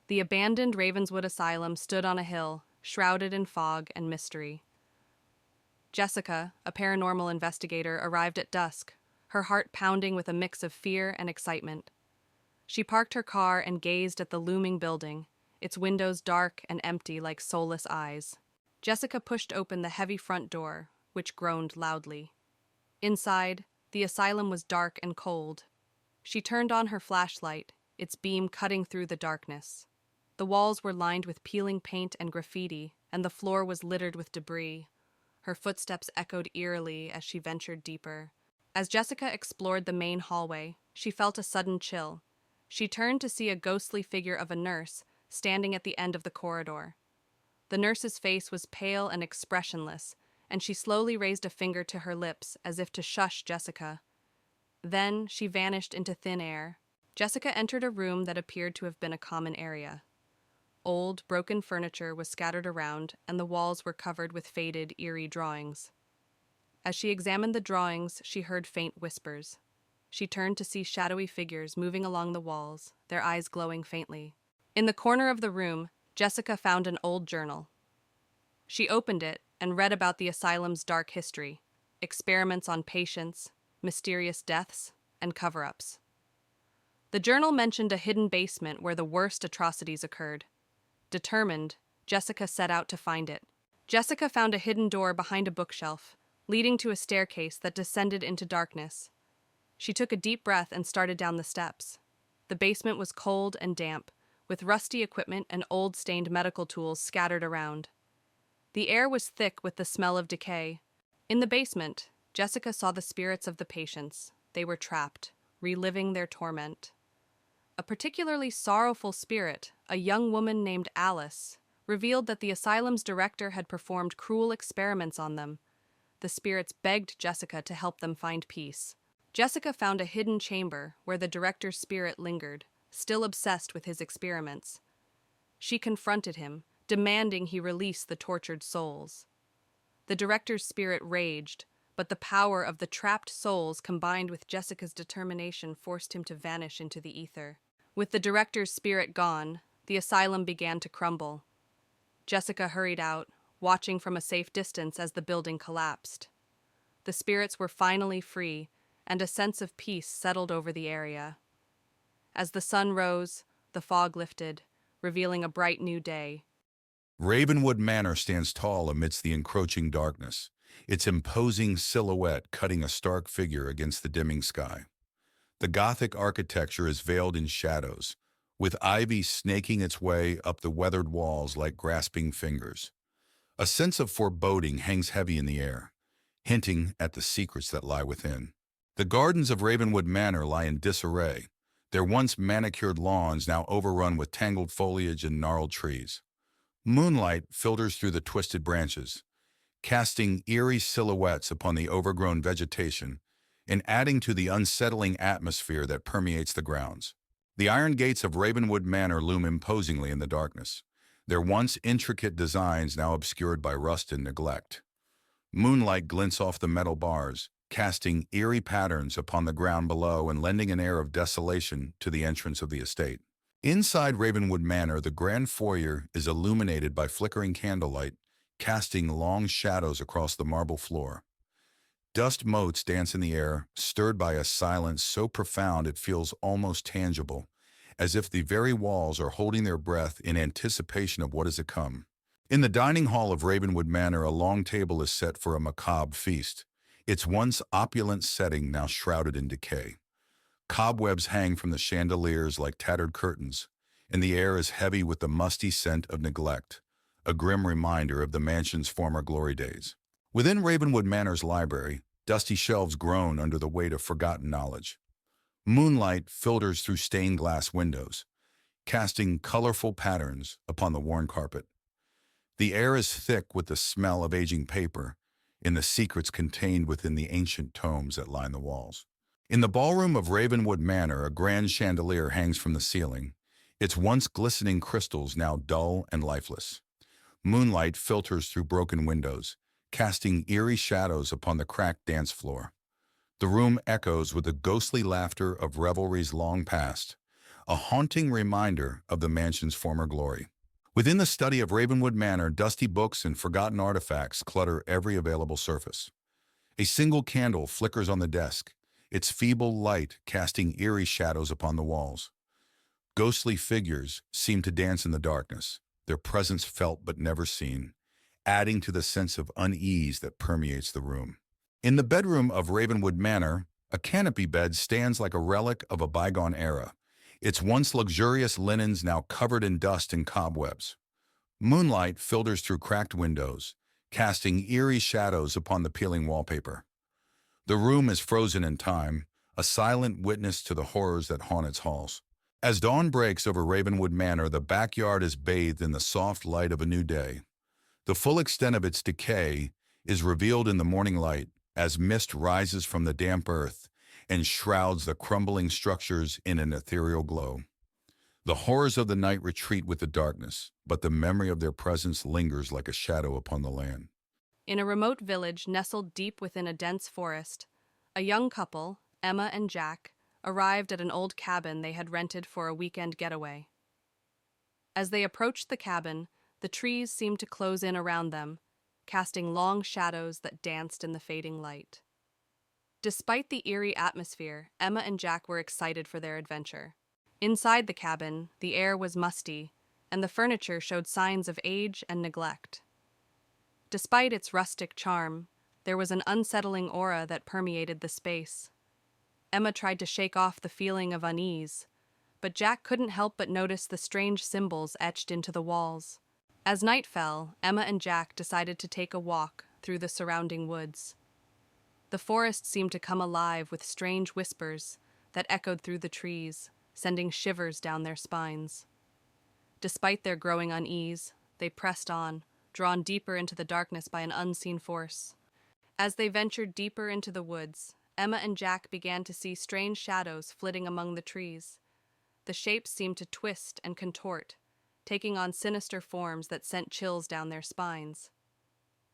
The abandoned Ravenswood Asylum stood on a hill, shrouded in fog and mystery. Jessica, a paranormal investigator, arrived at dusk, her heart pounding with a mix of fear and excitement. She parked her car and gazed at the looming building, its windows dark and empty like soulless eyes. Jessica pushed open the heavy front door, which groaned loudly. Inside, the asylum was dark and cold. She turned on her flashlight, its beam cutting through the darkness. The walls were lined with peeling paint and graffiti, and the floor was littered with debris. Her footsteps echoed eerily as she ventured deeper. As Jessica explored the main hallway, she felt a sudden chill. She turned to see a ghostly figure of a nurse standing at the end of the corridor. The nurse's face was pale and expressionless, and she slowly raised a finger to her lips as if to shush Jessica. Then she vanished into thin air. Jessica entered a room that appeared to have been a common area. Old, broken furniture was scattered around, and the walls were covered with faded, eerie drawings. As she examined the drawings, she heard faint whispers. She turned to see shadowy figures moving along the walls, their eyes glowing faintly. In the corner of the room, Jessica found an old journal. She opened it and read about the asylum's dark history, experiments on patients, mysterious deaths, and cover-ups. The journal mentioned a hidden basement where the worst atrocities occurred. Determined, Jessica set out to find it. Jessica found a hidden door behind a bookshelf, leading to a staircase that descended into darkness. She took a deep breath and started down the steps. The basement was cold and damp, with rusty equipment and old stained medical tools scattered around. The air was thick with the smell of decay. In the basement, Jessica saw the spirits of the patients. They were trapped, reliving their torment. A particularly sorrowful spirit, a young woman named Alice, revealed that the asylum's director had performed cruel experiments on them. The spirits begged Jessica to help them find peace. Jessica found a hidden chamber where the director's spirit lingered, still obsessed with his experiments. She confronted him, demanding he release the tortured souls. The director's spirit raged, but the power of the trapped souls combined with Jessica's determination forced him to vanish into the ether. With the director's spirit gone, the asylum began to crumble. Jessica hurried out, watching from a safe distance as the building collapsed. The spirits were finally free, and a sense of peace settled over the area. As the sun rose, the fog lifted, revealing a bright new day. Ravenwood Manor stands tall amidst the encroaching darkness, its imposing silhouette cutting a stark figure against the dimming sky. The Gothic architecture is veiled in shadows, with ivy snaking its way up the weathered walls like grasping fingers. A sense of foreboding hangs heavy in the air, hinting at the secrets that lie within. The gardens of Ravenwood Manor lie in disarray, their once manicured lawns now overrun with tangled foliage and gnarled trees. Moonlight filters through the twisted branches, casting eerie silhouettes upon the overgrown vegetation and adding to the unsettling atmosphere that permeates the grounds. The iron gates of Ravenwood Manor loom imposingly in the darkness, their once intricate designs now obscured by rust and neglect. Moonlight glints off the metal bars, casting eerie patterns upon the ground below and lending an air of desolation to the entrance of the estate. Inside Ravenwood Manor, the grand foyer is illuminated by flickering candlelight, casting long shadows across the marble floor. Dust motes dance in the air, stirred by a silence so profound it feels almost tangible, as if the very walls are holding their breath in anticipation of what is to come. In the dining hall of Ravenwood Manor, a long table is set for a macabre feast, its once opulent setting now shrouded in decay. Cobwebs hang from the chandeliers like tattered curtains, and the air is heavy with the musty scent of neglect, a grim reminder of the mansion's former glory days. Within Ravenwood Manor's library, dusty shelves groan under the weight of forgotten knowledge. Moonlight filters through stained glass windows, casting colorful patterns upon the worn carpet. The air is thick with the smell of aging paper and the secrets contained within the ancient tomes that line the walls. In the ballroom of Ravenwood Manor, a grand chandelier hangs from the ceiling, its once glistening crystals now dull and lifeless. Moonlight filters through broken windows, casting eerie shadows upon the cracked dance floor. The room echoes with the ghostly laughter of revelries long past, a haunting reminder of the mansion's former glory. Within the study of Ravenwood Manor, dusty books and forgotten artifacts clutter every available surface. A single candle flickers on the desk, its feeble light casting eerie shadows upon the walls. Ghostly figures seem to dance in the darkness, their presence felt but never seen, adding to the sense of unease that permeates the room. In the bedroom of Ravenwood Manor, a canopy bed stands like a relic of a bygone era, its once luxurious linens now covered in dust and cobwebs. Moonlight filters through cracked windows, casting eerie shadows upon the peeling wallpaper. The room is frozen in time, a silent witness to the horrors that haunt its halls. As dawn breaks over Ravenwood Manor, the backyard is bathed in the soft light of a new day. The full extent of its decay is revealed in the morning light as mist rises from the damp earth and shrouds the crumbling structures in an ethereal glow. The horrors of the night retreat with the darkness, but the memory of their presence lingers like a shadow upon the land. In a remote village nestled deep within a dense forest, a young couple, Emma and Jack, arrived at an old cabin they had rented for a weekend getaway. As they approached the cabin, the trees seemed to close in around them, casting long shadows that danced in the fading light. Despite the eerie atmosphere, Emma and Jack were excited for their adventure. Inside the cabin, the air was musty, and the furniture showed signs of age and neglect. Despite its rustic charm, there was an unsettling aura that permeated the space. Emma tried to shake off the feeling of unease, but Jack couldn't help but notice the strange symbols etched into the walls. As night fell, Emma and Jack decided to take a walk through the surrounding woods. The forest seemed to come alive with strange whispers that echoed through the trees, sending shivers down their spines. Despite their growing unease, they pressed on, drawn deeper into the darkness by an unseen force. As they ventured deeper into the woods, Emma and Jack began to see strange shadows flitting among the trees. The shapes seemed to twist and contort, taking on sinister forms that sent chills down their spines.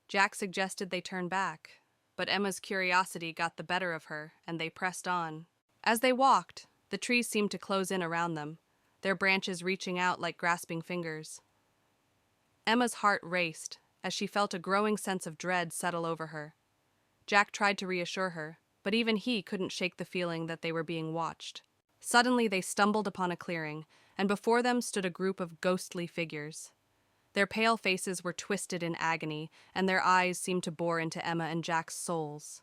Jack suggested they turn back, but Emma's curiosity got the better of her, and they pressed on. As they walked, the trees seemed to close in around them, their branches reaching out like grasping fingers. Emma's heart raced as she felt a growing sense of dread settle over her. Jack tried to reassure her, but even he couldn't shake the feeling that they were being watched. Suddenly they stumbled upon a clearing, and before them stood a group of ghostly figures. Their pale faces were twisted in agony, and their eyes seemed to bore into Emma and Jack's souls.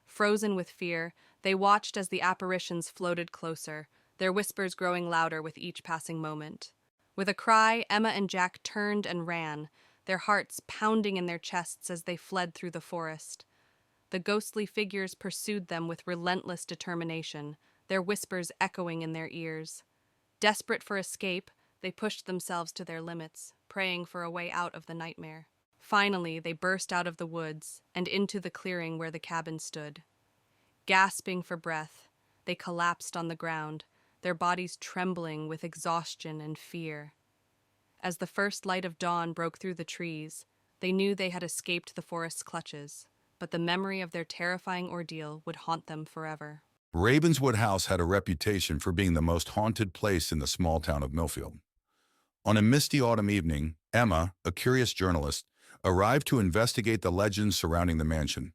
Frozen with fear, they watched as the apparitions floated closer, their whispers growing louder with each passing moment. With a cry, Emma and Jack turned and ran, their hearts pounding in their chests as they fled through the forest. The ghostly figures pursued them with relentless determination, their whispers echoing in their ears. Desperate for escape, they pushed themselves to their limits, praying for a way out of the nightmare. Finally, they burst out of the woods and into the clearing where the cabin stood. Gasping for breath, they collapsed on the ground, their bodies trembling with exhaustion and fear. As the first light of dawn broke through the trees, they knew they had escaped the forest's clutches, but the memory of their terrifying ordeal would haunt them forever. Ravenswood House had a reputation for being the most haunted place in the small town of Millfield. On a misty autumn evening, Emma, a curious journalist, arrived to investigate the legends surrounding the mansion.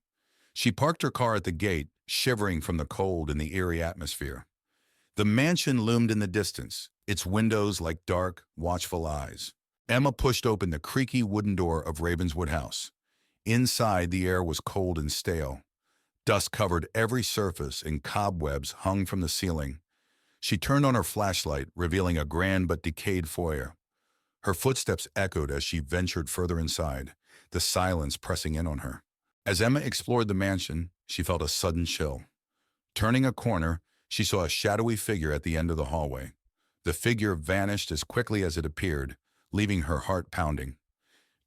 She parked her car at the gate, shivering from the cold and the eerie atmosphere. The mansion loomed in the distance, its windows like dark, watchful eyes. Emma pushed open the creaky wooden door of Ravenswood House. Inside, the air was cold and stale. Dust covered every surface and cobwebs hung from the ceiling. She turned on her flashlight, revealing a grand but decayed foyer. Her footsteps echoed as she ventured further inside, the silence pressing in on her. As Emma explored the mansion, she felt a sudden chill. Turning a corner, she saw a shadowy figure at the end of the hallway. The figure vanished as quickly as it appeared, leaving her heart pounding.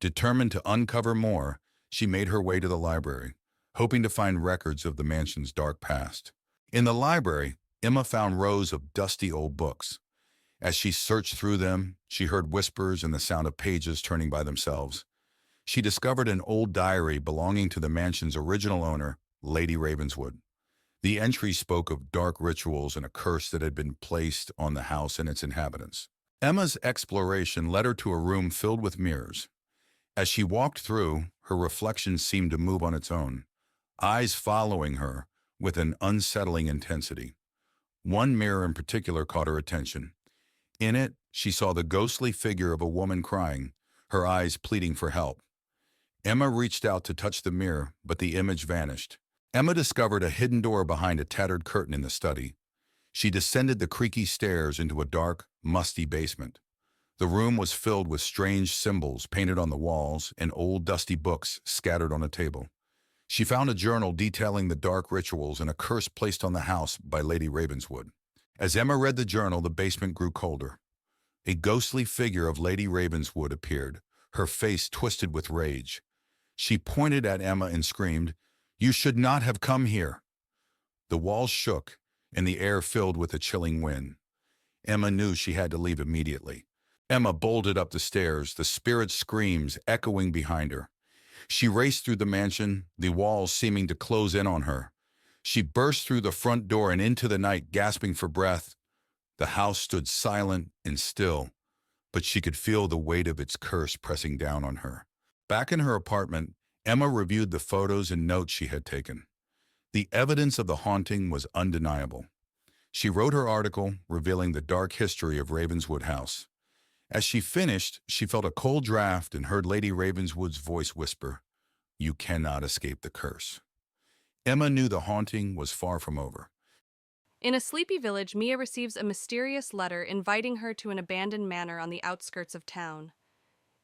Determined to uncover more, she made her way to the library, hoping to find records of the mansion's dark past. In the library, Emma found rows of dusty old books. As she searched through them, she heard whispers and the sound of pages turning by themselves. She discovered an old diary belonging to the mansion's original owner, Lady Ravenswood. The entry spoke of dark rituals and a curse that had been placed on the house and its inhabitants. Emma's exploration led her to a room filled with mirrors. As she walked through, her reflection seemed to move on its own, eyes following her with an unsettling intensity. One mirror in particular caught her attention. In it, she saw the ghostly figure of a woman crying, her eyes pleading for help. Emma reached out to touch the mirror, but the image vanished. Emma discovered a hidden door behind a tattered curtain in the study. She descended the creaky stairs into a dark, musty basement. The room was filled with strange symbols painted on the walls and old dusty books scattered on a table. She found a journal detailing the dark rituals and a curse placed on the house by Lady Ravenswood. As Emma read the journal, the basement grew colder. A ghostly figure of Lady Ravenswood appeared, her face twisted with rage. She pointed at Emma and screamed, "You should not have come here." The walls shook, and the air filled with a chilling wind. Emma knew she had to leave immediately. Emma bolted up the stairs, the spirit's screams echoing behind her. She raced through the mansion, the walls seeming to close in on her. She burst through the front door and into the night, gasping for breath. The house stood silent and still, but she could feel the weight of its curse pressing down on her. Back in her apartment, Emma reviewed the photos and notes she had taken. The evidence of the haunting was undeniable. She wrote her article, revealing the dark history of Ravenswood House. As she finished, she felt a cold draft and heard Lady Ravenswood's voice whisper, "You cannot escape the curse." Emma knew the haunting was far from over. In a sleepy village, Mia receives a mysterious letter inviting her to an abandoned manor on the outskirts of town.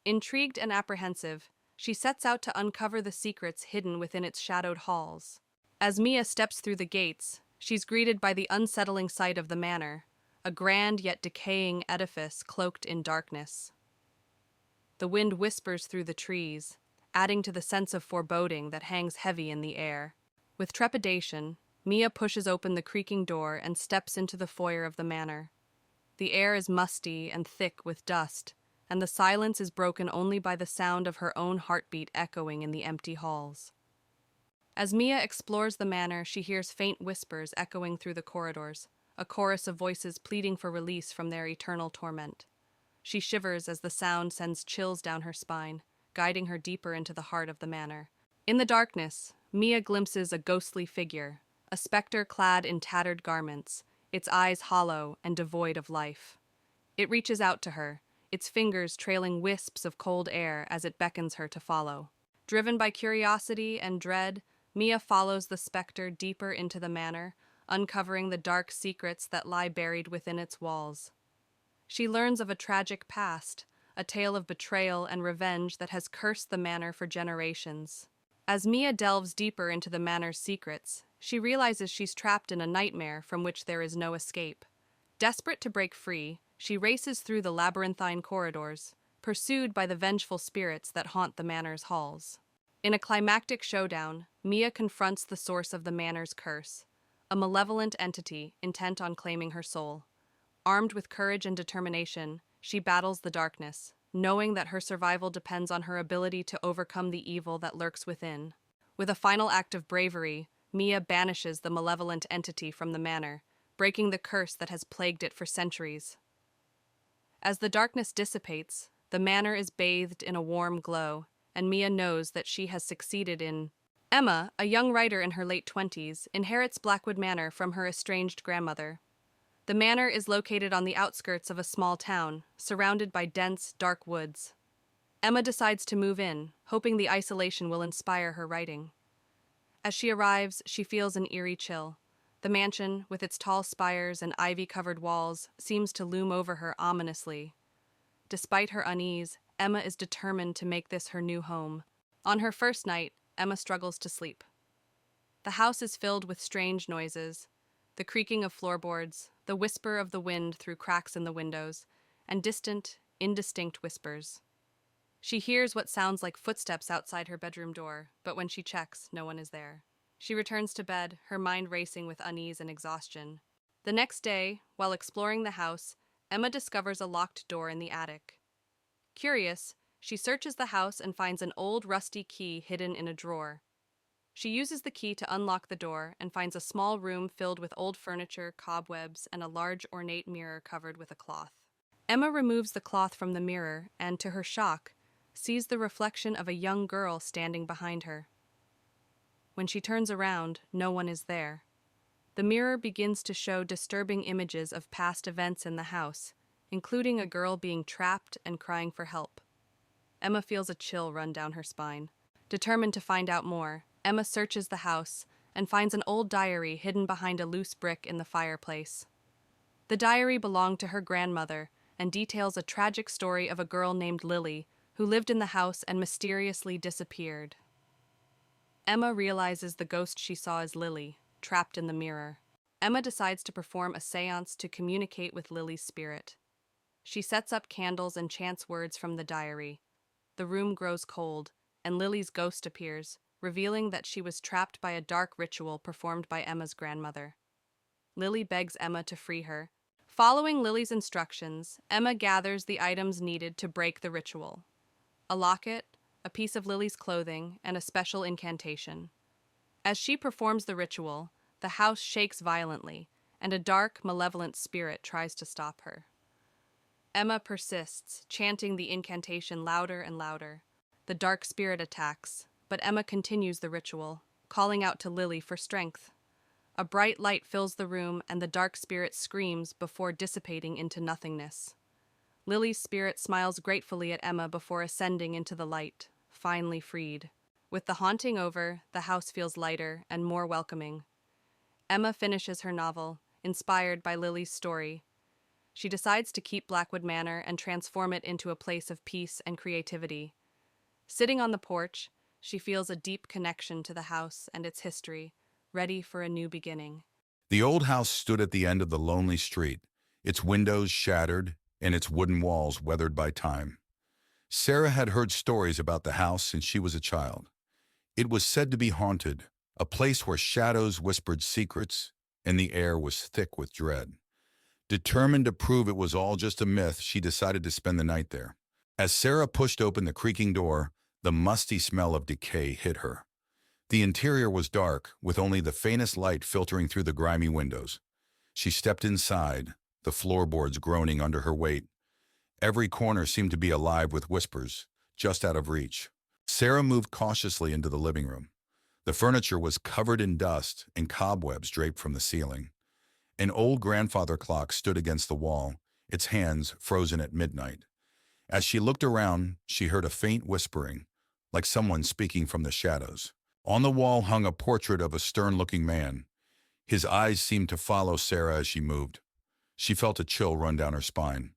Intrigued and apprehensive, she sets out to uncover the secrets hidden within its shadowed halls. As Mia steps through the gates, she's greeted by the unsettling sight of the manor, a grand yet decaying edifice cloaked in darkness. The wind whispers through the trees, adding to the sense of foreboding that hangs heavy in the air. With trepidation, Mia pushes open the creaking door and steps into the foyer of the manor. The air is musty and thick with dust, and the silence is broken only by the sound of her own heartbeat echoing in the empty halls. As Mia explores the manor, she hears faint whispers echoing through the corridors, a chorus of voices pleading for release from their eternal torment. She shivers as the sound sends chills down her spine, guiding her deeper into the heart of the manor. In the darkness, Mia glimpses a ghostly figure, a specter clad in tattered garments, its eyes hollow and devoid of life. It reaches out to her, its fingers trailing wisps of cold air as it beckons her to follow. Driven by curiosity and dread, Mia follows the specter deeper into the manor, uncovering the dark secrets that lie buried within its walls. She learns of a tragic past, a tale of betrayal and revenge that has cursed the manor for generations. As Mia delves deeper into the manor's secrets, she realizes she's trapped in a nightmare from which there is no escape. Desperate to break free, she races through the labyrinthine corridors, pursued by the vengeful spirits that haunt the manor's halls. In a climactic showdown, Mia confronts the source of the manor's curse, a malevolent entity intent on claiming her soul. Armed with courage and determination, she battles the darkness, knowing that her survival depends on her ability to overcome the evil that lurks within. With a final act of bravery, Mia banishes the malevolent entity from the manor, breaking the curse that has plagued it for centuries. As the darkness dissipates, the manor is bathed in a warm glow, and Mia knows that she has succeeded in. Emma, a young writer in her late 20s, inherits Blackwood Manor from her estranged grandmother. The manor is located on the outskirts of a small town, surrounded by dense, dark woods. Emma decides to move in, hoping the isolation will inspire her writing. As she arrives, she feels an eerie chill. The mansion, with its tall spires and ivy-covered walls, seems to loom over her ominously. Despite her unease, Emma is determined to make this her new home. On her first night, Emma struggles to sleep. The house is filled with strange noises, the creaking of floorboards, the whisper of the wind through cracks in the windows, and distant, indistinct whispers. She hears what sounds like footsteps outside her bedroom door, but when she checks, no one is there. She returns to bed, her mind racing with unease and exhaustion. The next day, while exploring the house, Emma discovers a locked door in the attic. Curious, she searches the house and finds an old rusty key hidden in a drawer. She uses the key to unlock the door and finds a small room filled with old furniture, cobwebs, and a large ornate mirror covered with a cloth. Emma removes the cloth from the mirror and, to her shock, sees the reflection of a young girl standing behind her. When she turns around, no one is there. The mirror begins to show disturbing images of past events in the house, including a girl being trapped and crying for help. Emma feels a chill run down her spine. Determined to find out more, Emma searches the house and finds an old diary hidden behind a loose brick in the fireplace. The diary belonged to her grandmother and details a tragic story of a girl named Lily who lived in the house and mysteriously disappeared. Emma realizes the ghost she saw is Lily, trapped in the mirror. Emma decides to perform a seance to communicate with Lily's spirit. She sets up candles and chants words from the diary. The room grows cold, and Lily's ghost appears, revealing that she was trapped by a dark ritual performed by Emma's grandmother. Lily begs Emma to free her. Following Lily's instructions, Emma gathers the items needed to break the ritual: a locket, a piece of Lily's clothing, and a special incantation. As she performs the ritual, the house shakes violently, and a dark, malevolent spirit tries to stop her. Emma persists, chanting the incantation louder and louder. The dark spirit attacks, but Emma continues the ritual, calling out to Lily for strength. A bright light fills the room, and the dark spirit screams before dissipating into nothingness. Lily's spirit smiles gratefully at Emma before ascending into the light, finally freed. With the haunting over, the house feels lighter and more welcoming. Emma finishes her novel, inspired by Lily's story. She decides to keep Blackwood Manor and transform it into a place of peace and creativity. Sitting on the porch, she feels a deep connection to the house and its history, ready for a new beginning. The old house stood at the end of the lonely street, its windows shattered and its wooden walls weathered by time. Sarah had heard stories about the house since she was a child. It was said to be haunted, a place where shadows whispered secrets and the air was thick with dread. Determined to prove it was all just a myth, she decided to spend the night there. As Sarah pushed open the creaking door, the musty smell of decay hit her. The interior was dark, with only the faintest light filtering through the grimy windows. She stepped inside, the floorboards groaning under her weight. Every corner seemed to be alive with whispers, just out of reach. Sarah moved cautiously into the living room. The furniture was covered in dust and cobwebs draped from the ceiling. An old grandfather clock stood against the wall, its hands frozen at midnight. As she looked around, she heard a faint whispering, like someone speaking from the shadows. On the wall hung a portrait of a stern-looking man. His eyes seemed to follow Sarah as she moved. She felt a chill run down her spine.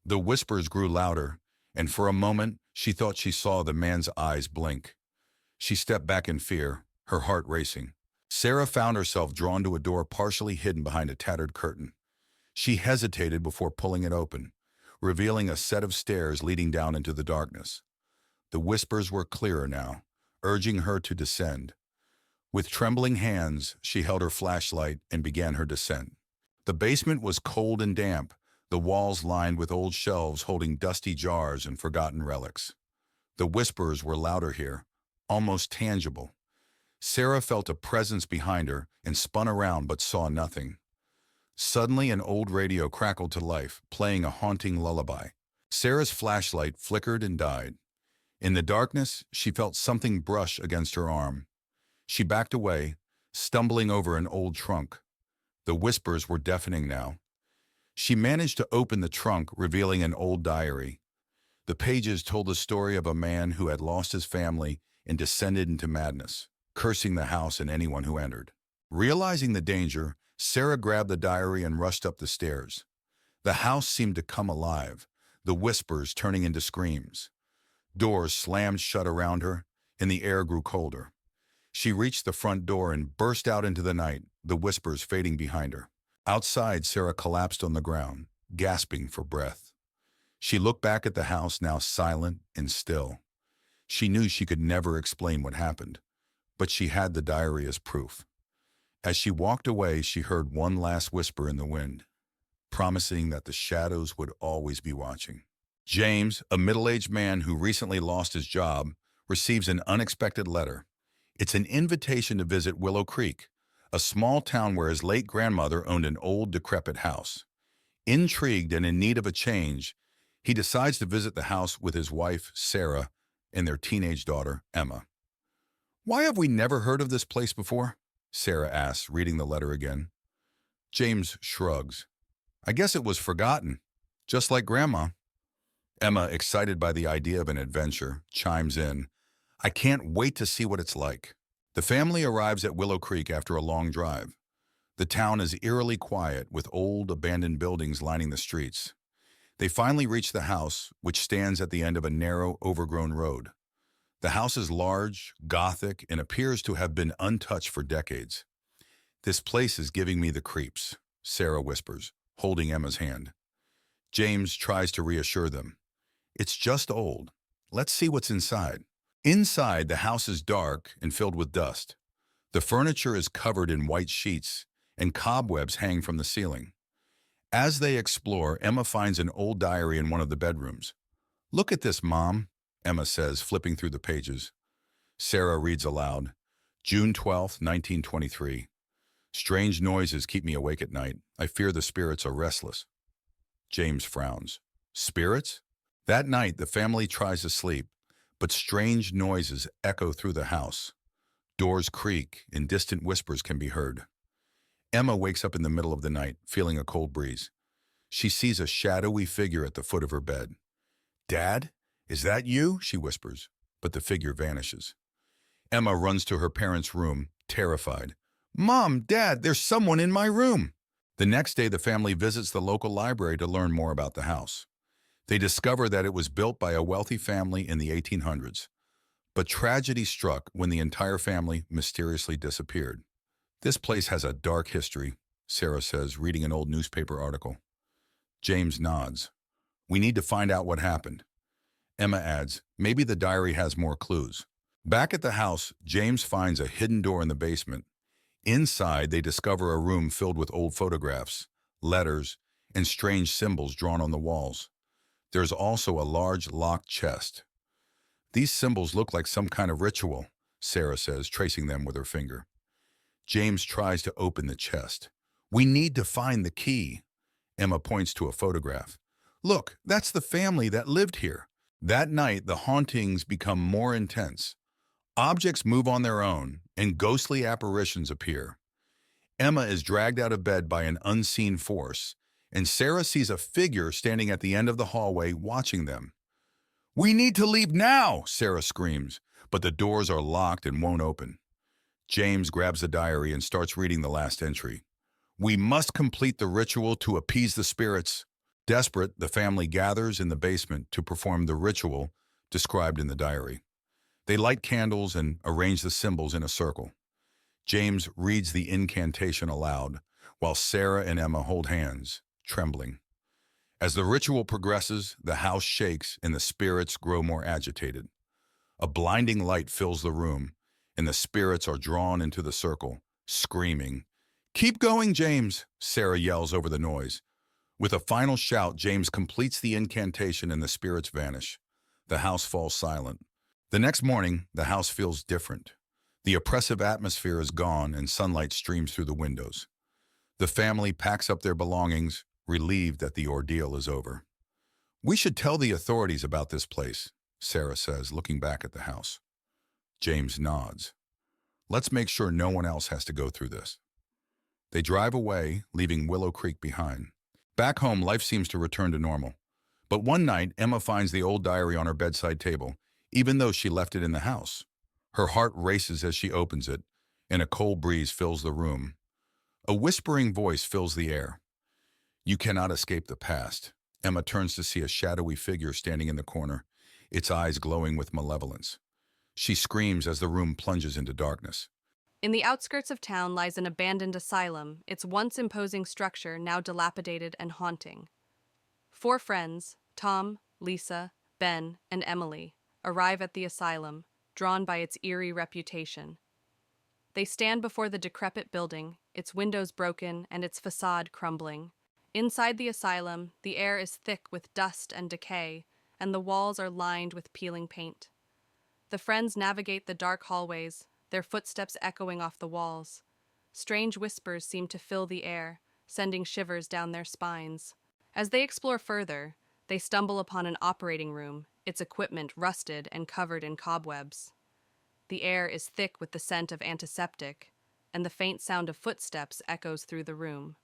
The whispers grew louder, and for a moment she thought she saw the man's eyes blink. She stepped back in fear, her heart racing. Sarah found herself drawn to a door partially hidden behind a tattered curtain. She hesitated before pulling it open, revealing a set of stairs leading down into the darkness. The whispers were clearer now, urging her to descend. With trembling hands, she held her flashlight and began her descent. The basement was cold and damp, the walls lined with old shelves holding dusty jars and forgotten relics. The whispers were louder here, almost tangible. Sarah felt a presence behind her and spun around but saw nothing. Suddenly, an old radio crackled to life, playing a haunting lullaby. Sarah's flashlight flickered and died. In the darkness, she felt something brush against her arm. She backed away, stumbling over an old trunk. The whispers were deafening now. She managed to open the trunk, revealing an old diary. The pages told the story of a man who had lost his family and descended into madness, cursing the house and anyone who entered. Realizing the danger, Sarah grabbed the diary and rushed up the stairs. The house seemed to come alive, the whispers turning into screams. Doors slammed shut around her, and the air grew colder. She reached the front door and burst out into the night, the whispers fading behind her. Outside, Sarah collapsed on the ground, gasping for breath. She looked back at the house, now silent and still. She knew she could never explain what happened, but she had the diary as proof. As she walked away, she heard one last whisper in the wind, promising that the shadows would always be watching. James, a middle-aged man who recently lost his job, receives an unexpected letter. It's an invitation to visit Willow Creek, a small town where his late grandmother owned an old, decrepit house. Intrigued and in need of a change, he decides to visit the house with his wife, Sarah, and their teenage daughter, Emma. "Why have we never heard of this place before?" Sarah asks, reading the letter again. James shrugs. "I guess it was forgotten, just like Grandma." Emma, excited by the idea of an adventure, chimes in, "I can't wait to see what it's like." The family arrives at Willow Creek after a long drive. The town is eerily quiet, with old, abandoned buildings lining the streets. They finally reach the house, which stands at the end of a narrow, overgrown road. The house is large, Gothic, and appears to have been untouched for decades. "This place is giving me the creeps," Sarah whispers, holding Emma's hand. James tries to reassure them. "It's just old. Let's see what's inside." Inside, the house is dark and filled with dust. The furniture is covered in white sheets, and cobwebs hang from the ceiling. As they explore, Emma finds an old diary in one of the bedrooms. "Look at this, Mom," Emma says, flipping through the pages. Sarah reads aloud, "June 12th, 1923. Strange noises keep me awake at night. I fear the spirits are restless." James frowns. "Spirits?" That night, the family tries to sleep, but strange noises echo through the house. Doors creak, and distant whispers can be heard. Emma wakes up in the middle of the night, feeling a cold breeze. She sees a shadowy figure at the foot of her bed. "Dad, is that you?" she whispers, but the figure vanishes. Emma runs to her parents' room, terrified. "Mom, Dad, there's someone in my room!" The next day, the family visits the local library to learn more about the house. They discover that it was built by a wealthy family in the 1800s. But tragedy struck when the entire family mysteriously disappeared. "This place has a dark history," Sarah says, reading an old newspaper article. James nods. "We need to find out what happened." Emma adds, "Maybe the diary has more clues." Back at the house, James finds a hidden door in the basement. Inside, they discover a room filled with old photographs, letters, and strange symbols drawn on the walls. There's also a large locked chest. "These symbols look like some kind of ritual," Sarah says, tracing them with her finger. James tries to open the chest. "We need to find the key." Emma points to a photograph. "Look, that's the family that lived here." That night, the hauntings become more intense. Objects move on their own, and ghostly apparitions appear. Emma is dragged out of bed by an unseen force, and Sarah sees a figure standing at the end of the hallway watching them. "We need to leave now!" Sarah screams, but the doors are locked and won't open. James grabs the diary and starts reading the last entry. "We must complete the ritual to appease the spirits." Desperate, the family gathers in the basement to perform the ritual described in the diary. They light candles and arrange the symbols in a circle. James reads the incantation aloud, while Sarah and Emma hold hands, trembling. As the ritual progresses, the house shakes and the spirits grow more agitated. A blinding light fills the room, and the spirits are drawn into the circle, screaming. "Keep going, James!" Sarah yells over the noise. With a final shout, James completes the incantation and the spirits vanish. The house falls silent. The next morning, the house feels different. The oppressive atmosphere is gone and sunlight streams through the windows. The family packs up their belongings, relieved that the ordeal is over. "We should tell the authorities about this place," Sarah says, looking back at the house. James nods. "Let's make sure no one else has to go through this." They drive away, leaving Willow Creek behind. Back home, life seems to return to normal. But one night, Emma finds the old diary on her bedside table, even though she left it in the house. Her heart races as she opens it, and a cold breeze fills the room. A whispering voice fills the air. "You cannot escape the past." Emma turns to see a shadowy figure standing in the corner, its eyes glowing with malevolence. She screams as the room plunges into darkness. In the outskirts of town lies an abandoned asylum, its once imposing structure now dilapidated and haunting. 4 friends, Tom, Lisa, Ben, and Emily, arrive at the asylum, drawn by its eerie reputation. They stand before the decrepit building, its windows broken and its facade crumbling. Inside the asylum, the air is thick with dust and decay, and the walls are lined with peeling paint. The friends navigate the dark hallways, their footsteps echoing off the walls. Strange whispers seem to fill the air, sending shivers down their spines. As they explore further, they stumble upon an operating room, its equipment rusted and covered in cobwebs. The air is thick with the scent of antiseptic, and the faint sound of footsteps echoes through the room.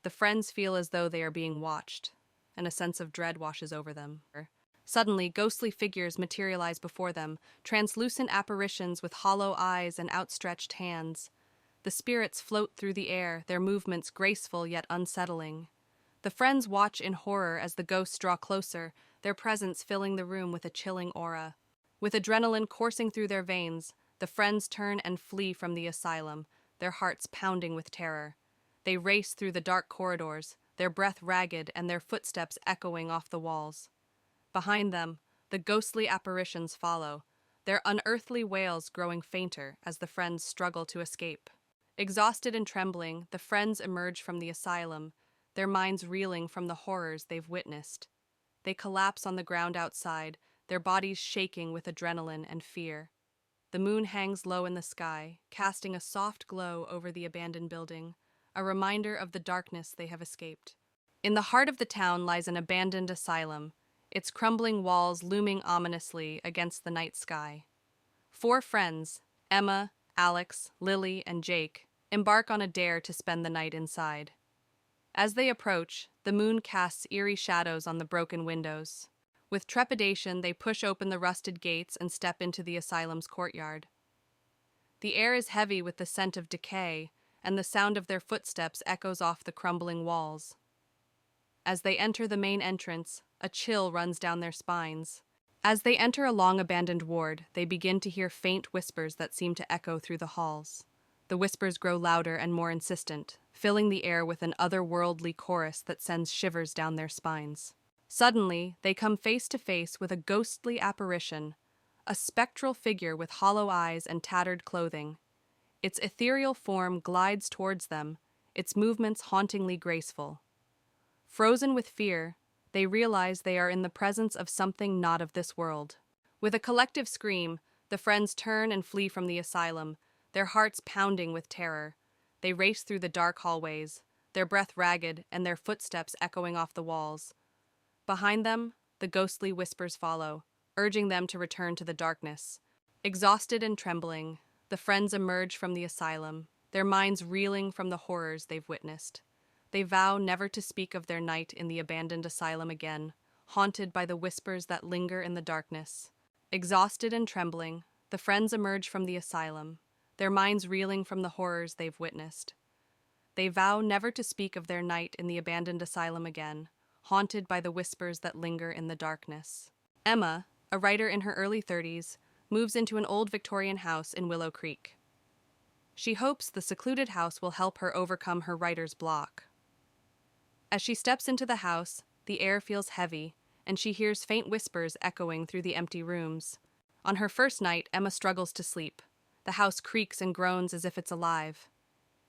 The friends feel as though they are being watched, and a sense of dread washes over them. Suddenly, ghostly figures materialize before them, translucent apparitions with hollow eyes and outstretched hands. The spirits float through the air, their movements graceful yet unsettling. The friends watch in horror as the ghosts draw closer, their presence filling the room with a chilling aura. With adrenaline coursing through their veins, the friends turn and flee from the asylum, their hearts pounding with terror. They race through the dark corridors, their breath ragged and their footsteps echoing off the walls. Behind them, the ghostly apparitions follow, their unearthly wails growing fainter as the friends struggle to escape. Exhausted and trembling, the friends emerge from the asylum, their minds reeling from the horrors they've witnessed. They collapse on the ground outside, their bodies shaking with adrenaline and fear. The moon hangs low in the sky, casting a soft glow over the abandoned building, a reminder of the darkness they have escaped. In the heart of the town lies an abandoned asylum, its crumbling walls looming ominously against the night sky. 4 friends, Emma, Alex, Lily, and Jake, embark on a dare to spend the night inside. As they approach, the moon casts eerie shadows on the broken windows. With trepidation, they push open the rusted gates and step into the asylum's courtyard. The air is heavy with the scent of decay, and the sound of their footsteps echoes off the crumbling walls. As they enter the main entrance, a chill runs down their spines. As they enter a long-abandoned ward, they begin to hear faint whispers that seem to echo through the halls. The whispers grow louder and more insistent, filling the air with an otherworldly chorus that sends shivers down their spines. Suddenly, they come face to face with a ghostly apparition, a spectral figure with hollow eyes and tattered clothing. Its ethereal form glides towards them, its movements hauntingly graceful. Frozen with fear, they realize they are in the presence of something not of this world. With a collective scream, the friends turn and flee from the asylum, their hearts pounding with terror. They race through the dark hallways, their breath ragged and their footsteps echoing off the walls. Behind them, the ghostly whispers follow, urging them to return to the darkness. Exhausted and trembling, the friends emerge from the asylum, their minds reeling from the horrors they've witnessed. They vow never to speak of their night in the abandoned asylum again, haunted by the whispers that linger in the darkness. Exhausted and trembling, the friends emerge from the asylum, their minds reeling from the horrors they've witnessed. They vow never to speak of their night in the abandoned asylum again, haunted by the whispers that linger in the darkness. Emma, a writer in her early 30s, moves into an old Victorian house in Willow Creek. She hopes the secluded house will help her overcome her writer's block. As she steps into the house, the air feels heavy, and she hears faint whispers echoing through the empty rooms. On her first night, Emma struggles to sleep. The house creaks and groans as if it's alive.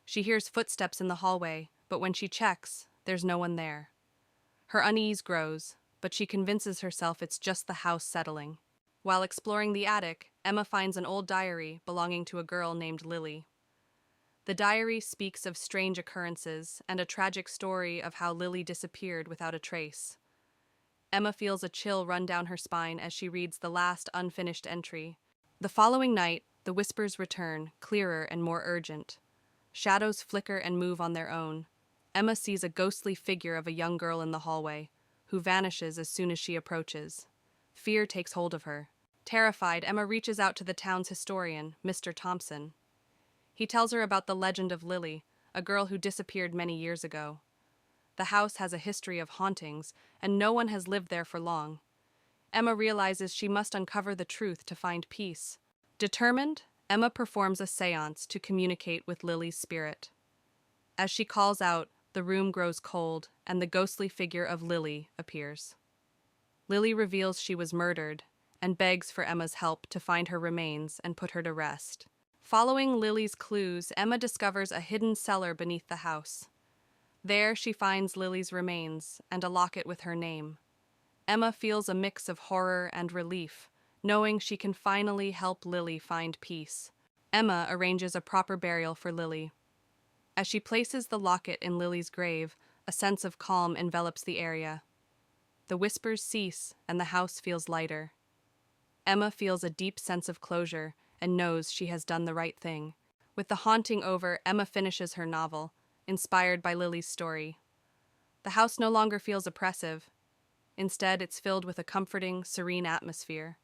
She hears footsteps in the hallway, but when she checks, there's no one there. Her unease grows, but she convinces herself it's just the house settling. While exploring the attic, Emma finds an old diary belonging to a girl named Lily. The diary speaks of strange occurrences and a tragic story of how Lily disappeared without a trace. Emma feels a chill run down her spine as she reads the last unfinished entry. The following night, the whispers return, clearer and more urgent. Shadows flicker and move on their own. Emma sees a ghostly figure of a young girl in the hallway, who vanishes as soon as she approaches. Fear takes hold of her. Terrified, Emma reaches out to the town's historian, Mr. Thompson. He tells her about the legend of Lily, a girl who disappeared many years ago. The house has a history of hauntings, and no one has lived there for long. Emma realizes she must uncover the truth to find peace. Determined, Emma performs a seance to communicate with Lily's spirit. As she calls out, the room grows cold, and the ghostly figure of Lily appears. Lily reveals she was murdered, and begs for Emma's help to find her remains and put her to rest. Following Lily's clues, Emma discovers a hidden cellar beneath the house. There she finds Lily's remains and a locket with her name. Emma feels a mix of horror and relief, knowing she can finally help Lily find peace. Emma arranges a proper burial for Lily. As she places the locket in Lily's grave, a sense of calm envelops the area. The whispers cease, and the house feels lighter. Emma feels a deep sense of closure and knows she has done the right thing. With the haunting over, Emma finishes her novel, inspired by Lily's story. The house no longer feels oppressive. Instead, it's filled with a comforting, serene atmosphere.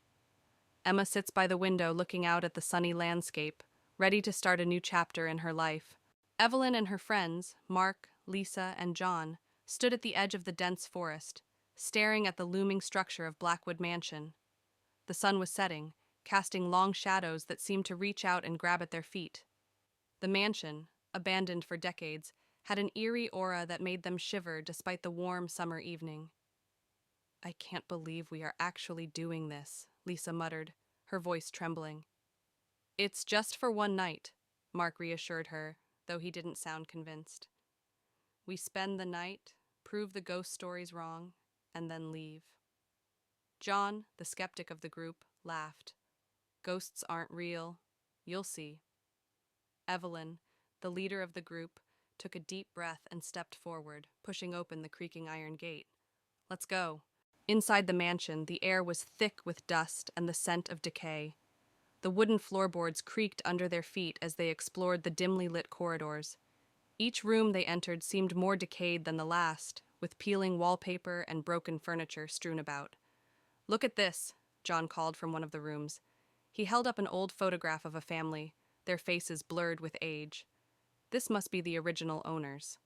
Emma sits by the window looking out at the sunny landscape, ready to start a new chapter in her life. Evelyn and her friends, Mark, Lisa, and John, stood at the edge of the dense forest, staring at the looming structure of Blackwood Mansion. The sun was setting, casting long shadows that seemed to reach out and grab at their feet. The mansion, abandoned for decades, had an eerie aura that made them shiver despite the warm summer evening. "I can't believe we are actually doing this," Lisa muttered, her voice trembling. "It's just for one night," Mark reassured her, though he didn't sound convinced. "We spend the night, prove the ghost stories wrong, and then leave." John, the skeptic of the group, laughed. "Ghosts aren't real. You'll see." Evelyn, the leader of the group, took a deep breath and stepped forward, pushing open the creaking iron gate. "Let's go." Inside the mansion, the air was thick with dust and the scent of decay. The wooden floorboards creaked under their feet as they explored the dimly lit corridors. Each room they entered seemed more decayed than the last, with peeling wallpaper and broken furniture strewn about. "Look at this," John called from one of the rooms. He held up an old photograph of a family, their faces blurred with age. "This must be the original owners."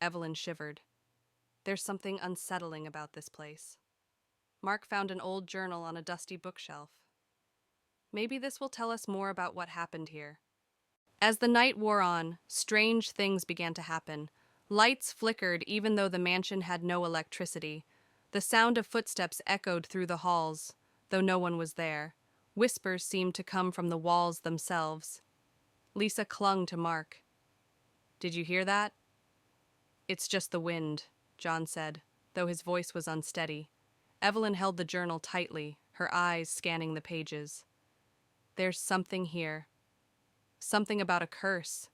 Evelyn shivered. "There's something unsettling about this place." Mark found an old journal on a dusty bookshelf. "Maybe this will tell us more about what happened here." As the night wore on, strange things began to happen. Lights flickered even though the mansion had no electricity. The sound of footsteps echoed through the halls, though no one was there. Whispers seemed to come from the walls themselves. Lisa clung to Mark. "Did you hear that?" "It's just the wind," John said, though his voice was unsteady. Evelyn held the journal tightly, her eyes scanning the pages. "There's something here. Something about a curse."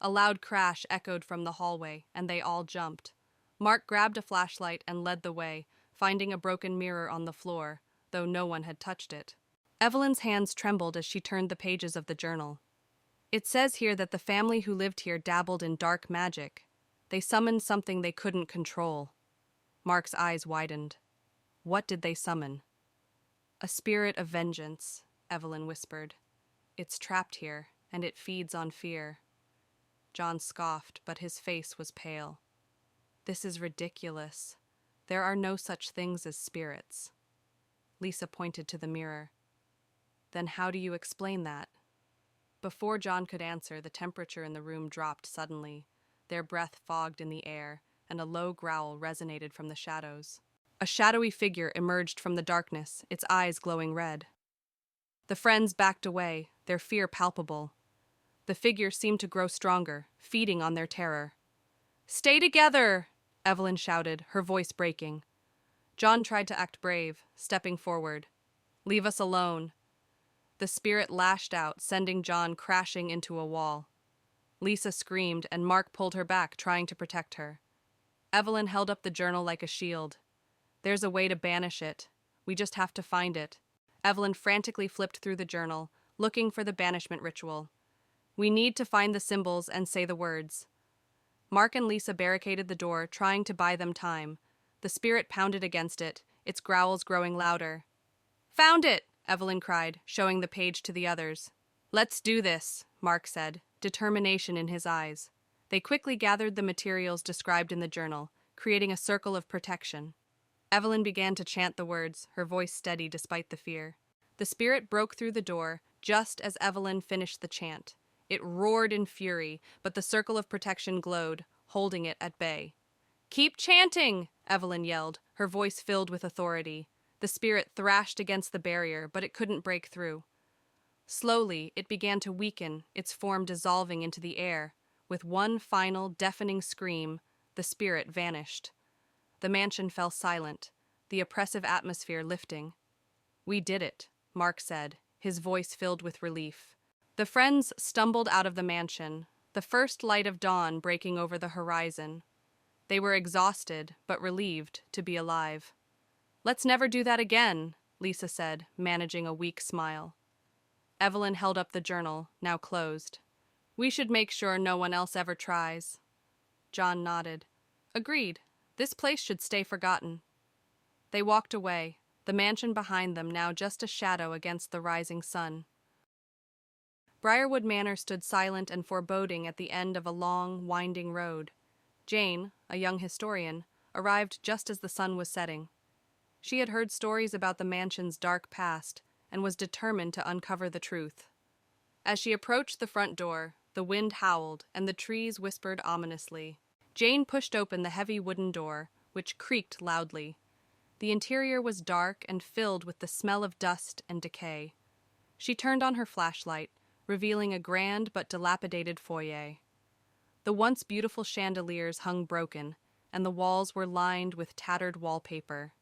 A loud crash echoed from the hallway, and they all jumped. Mark grabbed a flashlight and led the way, finding a broken mirror on the floor, though no one had touched it. Evelyn's hands trembled as she turned the pages of the journal. "It says here that the family who lived here dabbled in dark magic. They summoned something they couldn't control." Mark's eyes widened. "What did they summon?" "A spirit of vengeance," Evelyn whispered. "It's trapped here, and it feeds on fear." John scoffed, but his face was pale. "This is ridiculous. There are no such things as spirits." Lisa pointed to the mirror. "Then how do you explain that?" Before John could answer, the temperature in the room dropped suddenly. Their breath fogged in the air, and a low growl resonated from the shadows. A shadowy figure emerged from the darkness, its eyes glowing red. The friends backed away, their fear palpable. The figure seemed to grow stronger, feeding on their terror. "Stay together!" Evelyn shouted, her voice breaking. John tried to act brave, stepping forward. "Leave us alone." The spirit lashed out, sending John crashing into a wall. Lisa screamed, and Mark pulled her back, trying to protect her. Evelyn held up the journal like a shield. "There's a way to banish it. We just have to find it." Evelyn frantically flipped through the journal, looking for the banishment ritual. "We need to find the symbols and say the words." Mark and Lisa barricaded the door, trying to buy them time. The spirit pounded against it, its growls growing louder. "Found it!" Evelyn cried, showing the page to the others. "Let's do this," Mark said, determination in his eyes. They quickly gathered the materials described in the journal, creating a circle of protection. Evelyn began to chant the words, her voice steady despite the fear. The spirit broke through the door just as Evelyn finished the chant. It roared in fury, but the circle of protection glowed, holding it at bay. "Keep chanting!" Evelyn yelled, her voice filled with authority. The spirit thrashed against the barrier, but it couldn't break through. Slowly, it began to weaken, its form dissolving into the air. With one final, deafening scream, the spirit vanished. The mansion fell silent, the oppressive atmosphere lifting. "We did it," Mark said, his voice filled with relief. The friends stumbled out of the mansion, the first light of dawn breaking over the horizon. They were exhausted, but relieved to be alive. "Let's never do that again," Lisa said, managing a weak smile. Evelyn held up the journal, now closed. "We should make sure no one else ever tries." John nodded. "Agreed. This place should stay forgotten." They walked away, the mansion behind them now just a shadow against the rising sun. Briarwood Manor stood silent and foreboding at the end of a long, winding road. Jane, a young historian, arrived just as the sun was setting. She had heard stories about the mansion's dark past and was determined to uncover the truth. As she approached the front door, the wind howled and the trees whispered ominously. Jane pushed open the heavy wooden door, which creaked loudly. The interior was dark and filled with the smell of dust and decay. She turned on her flashlight, revealing a grand but dilapidated foyer. The once beautiful chandeliers hung broken, and the walls were lined with tattered wallpaper.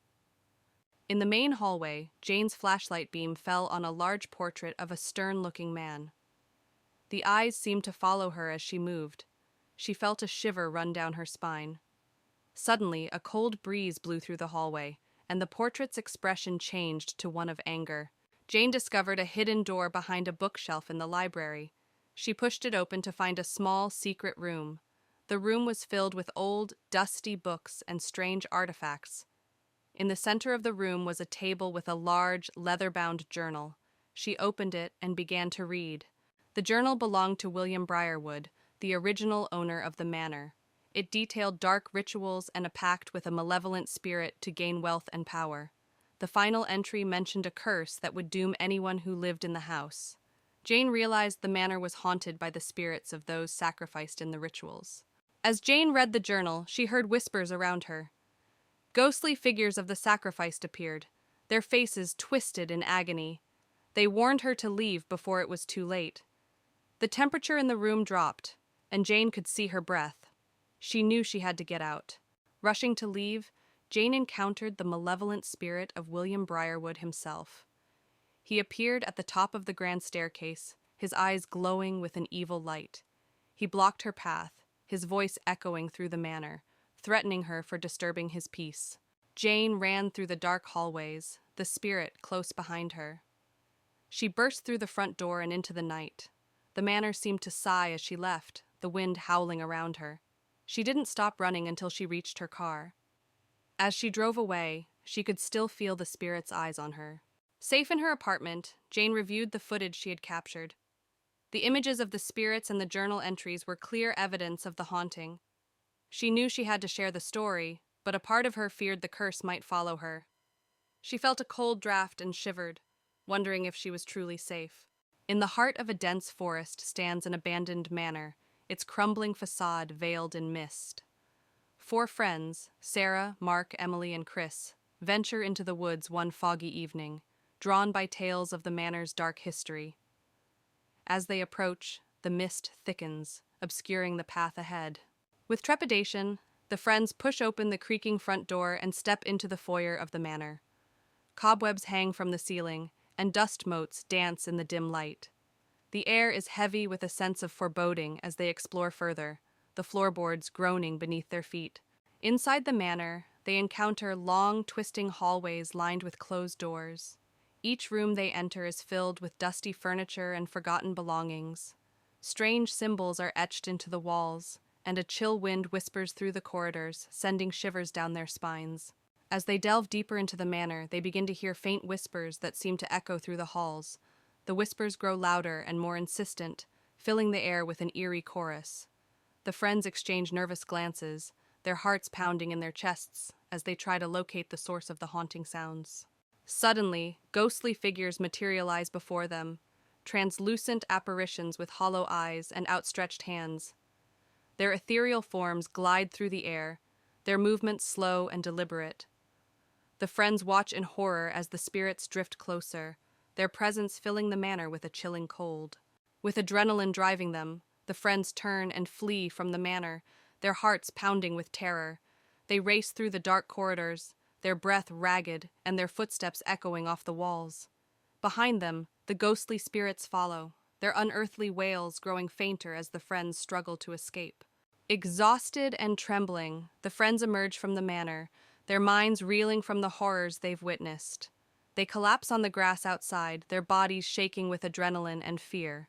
In the main hallway, Jane's flashlight beam fell on a large portrait of a stern-looking man. The eyes seemed to follow her as she moved. She felt a shiver run down her spine. Suddenly, a cold breeze blew through the hallway, and the portrait's expression changed to one of anger. Jane discovered a hidden door behind a bookshelf in the library. She pushed it open to find a small, secret room. The room was filled with old, dusty books and strange artifacts. In the center of the room was a table with a large, leather-bound journal. She opened it and began to read. The journal belonged to William Briarwood, the original owner of the manor. It detailed dark rituals and a pact with a malevolent spirit to gain wealth and power. The final entry mentioned a curse that would doom anyone who lived in the house. Jane realized the manor was haunted by the spirits of those sacrificed in the rituals. As Jane read the journal, she heard whispers around her. Ghostly figures of the sacrificed appeared, their faces twisted in agony. They warned her to leave before it was too late. The temperature in the room dropped, and Jane could see her breath. She knew she had to get out. Rushing to leave, Jane encountered the malevolent spirit of William Briarwood himself. He appeared at the top of the grand staircase, his eyes glowing with an evil light. He blocked her path, his voice echoing through the manor, threatening her for disturbing his peace. Jane ran through the dark hallways, the spirit close behind her. She burst through the front door and into the night. The manor seemed to sigh as she left, the wind howling around her. She didn't stop running until she reached her car. As she drove away, she could still feel the spirit's eyes on her. Safe in her apartment, Jane reviewed the footage she had captured. The images of the spirits and the journal entries were clear evidence of the haunting. She knew she had to share the story, but a part of her feared the curse might follow her. She felt a cold draft and shivered, wondering if she was truly safe. In the heart of a dense forest stands an abandoned manor, its crumbling facade veiled in mist. 4 friends, Sarah, Mark, Emily, and Chris, venture into the woods one foggy evening, drawn by tales of the manor's dark history. As they approach, the mist thickens, obscuring the path ahead. With trepidation, the friends push open the creaking front door and step into the foyer of the manor. Cobwebs hang from the ceiling, and dust motes dance in the dim light. The air is heavy with a sense of foreboding as they explore further, the floorboards groaning beneath their feet. Inside the manor, they encounter long, twisting hallways lined with closed doors. Each room they enter is filled with dusty furniture and forgotten belongings. Strange symbols are etched into the walls, and a chill wind whispers through the corridors, sending shivers down their spines. As they delve deeper into the manor, they begin to hear faint whispers that seem to echo through the halls. The whispers grow louder and more insistent, filling the air with an eerie chorus. The friends exchange nervous glances, their hearts pounding in their chests as they try to locate the source of the haunting sounds. Suddenly, ghostly figures materialize before them, translucent apparitions with hollow eyes and outstretched hands. Their ethereal forms glide through the air, their movements slow and deliberate. The friends watch in horror as the spirits drift closer, their presence filling the manor with a chilling cold. With adrenaline driving them, the friends turn and flee from the manor, their hearts pounding with terror. They race through the dark corridors, their breath ragged and their footsteps echoing off the walls. Behind them, the ghostly spirits follow, their unearthly wails growing fainter as the friends struggle to escape. Exhausted and trembling, the friends emerge from the manor, their minds reeling from the horrors they've witnessed. They collapse on the grass outside, their bodies shaking with adrenaline and fear.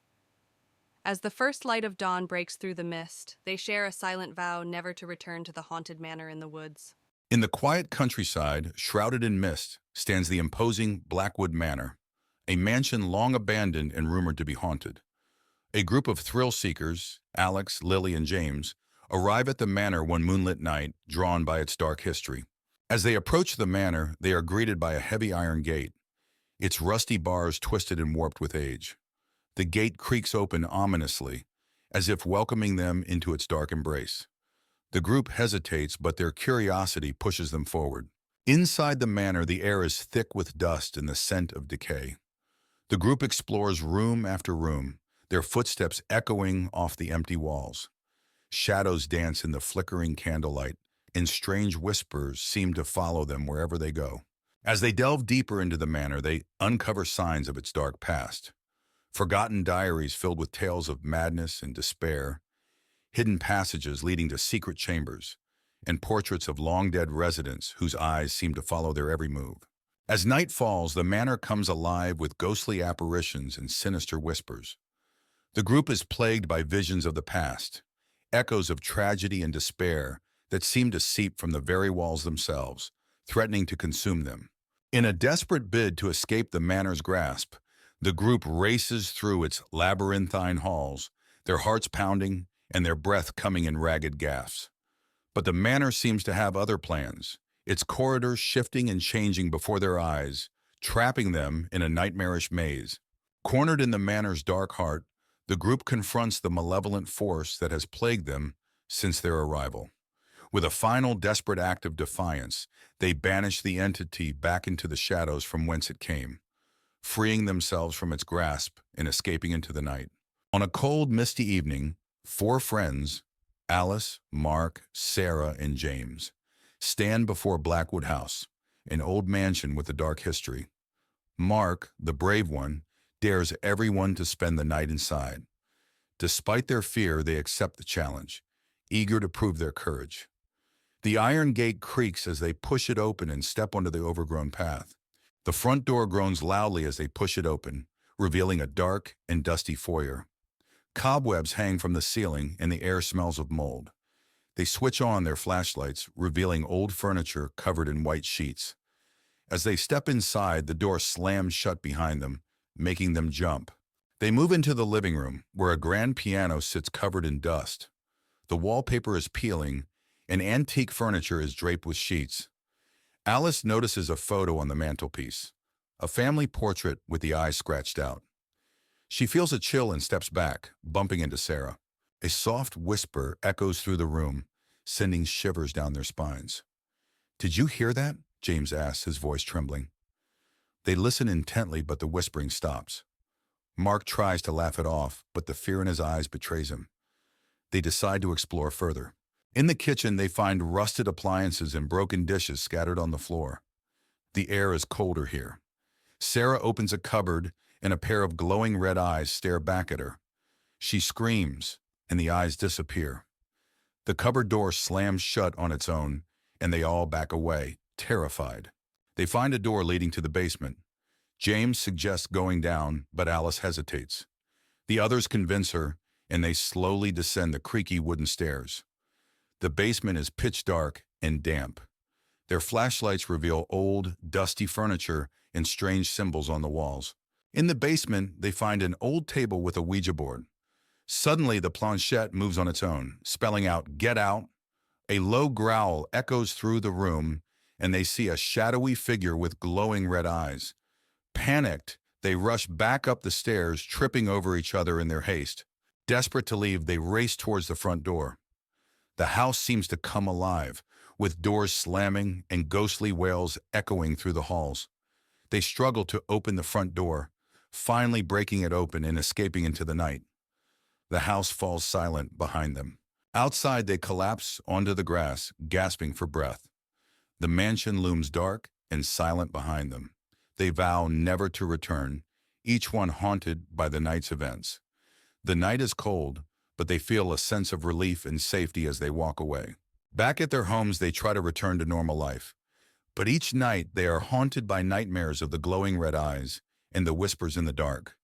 As the first light of dawn breaks through the mist, they share a silent vow never to return to the haunted manor in the woods. In the quiet countryside, shrouded in mist, stands the imposing Blackwood Manor, a mansion long abandoned and rumored to be haunted. A group of thrill-seekers, Alex, Lily, and James, arrive at the manor one moonlit night, drawn by its dark history. As they approach the manor, they are greeted by a heavy iron gate, its rusty bars twisted and warped with age. The gate creaks open ominously, as if welcoming them into its dark embrace. The group hesitates, but their curiosity pushes them forward. Inside the manor, the air is thick with dust and the scent of decay. The group explores room after room, their footsteps echoing off the empty walls. Shadows dance in the flickering candlelight, and strange whispers seem to follow them wherever they go. As they delve deeper into the manor, they uncover signs of its dark past. Forgotten diaries filled with tales of madness and despair, hidden passages leading to secret chambers, and portraits of long-dead residents whose eyes seem to follow their every move. As night falls, the manor comes alive with ghostly apparitions and sinister whispers. The group is plagued by visions of the past, echoes of tragedy and despair that seem to seep from the very walls themselves, threatening to consume them. In a desperate bid to escape the manor's grasp, the group races through its labyrinthine halls, their hearts pounding and their breath coming in ragged gasps. But the manor seems to have other plans, its corridors shifting and changing before their eyes, trapping them in a nightmarish maze. Cornered in the manor's dark heart, the group confronts the malevolent force that has plagued them since their arrival. With a final desperate act of defiance, they banish the entity back into the shadows from whence it came, freeing themselves from its grasp and escaping into the night. On a cold, misty evening, four friends, Alice, Mark, Sarah, and James, stand before Blackwood House, an old mansion with a dark history. Mark, the brave one, dares everyone to spend the night inside. Despite their fear, they accept the challenge, eager to prove their courage. The iron gate creaks as they push it open and step onto the overgrown path. The front door groans loudly as they push it open, revealing a dark and dusty foyer. Cobwebs hang from the ceiling and the air smells of mold. They switch on their flashlights, revealing old furniture covered in white sheets. As they step inside, the door slams shut behind them, making them jump. They move into the living room, where a grand piano sits covered in dust. The wallpaper is peeling, and antique furniture is draped with sheets. Alice notices a photo on the mantelpiece, a family portrait with the eyes scratched out. She feels a chill and steps back, bumping into Sarah. A soft whisper echoes through the room, sending shivers down their spines. "Did you hear that?" James asks, his voice trembling. They listen intently, but the whispering stops. Mark tries to laugh it off, but the fear in his eyes betrays him. They decide to explore further. In the kitchen, they find rusted appliances and broken dishes scattered on the floor. The air is colder here. Sarah opens a cupboard, and a pair of glowing red eyes stare back at her. She screams, and the eyes disappear. The cupboard door slams shut on its own, and they all back away, terrified. They find a door leading to the basement. James suggests going down, but Alice hesitates. The others convince her, and they slowly descend the creaky wooden stairs. The basement is pitch dark and damp. Their flashlights reveal old, dusty furniture and strange symbols on the walls. In the basement, they find an old table with a Ouija board. Suddenly, the planchette moves on its own, spelling out, "Get out." A low growl echoes through the room, and they see a shadowy figure with glowing red eyes. Panicked, they rush back up the stairs, tripping over each other in their haste. Desperate to leave, they race towards the front door. The house seems to come alive, with doors slamming and ghostly wails echoing through the halls. They struggle to open the front door, finally breaking it open and escaping into the night. The house falls silent behind them. Outside, they collapse onto the grass, gasping for breath. The mansion looms dark and silent behind them. They vow never to return, each one haunted by the night's events. The night is cold, but they feel a sense of relief and safety as they walk away. Back at their homes, they try to return to normal life. But each night, they are haunted by nightmares of the glowing red eyes and the whispers in the dark.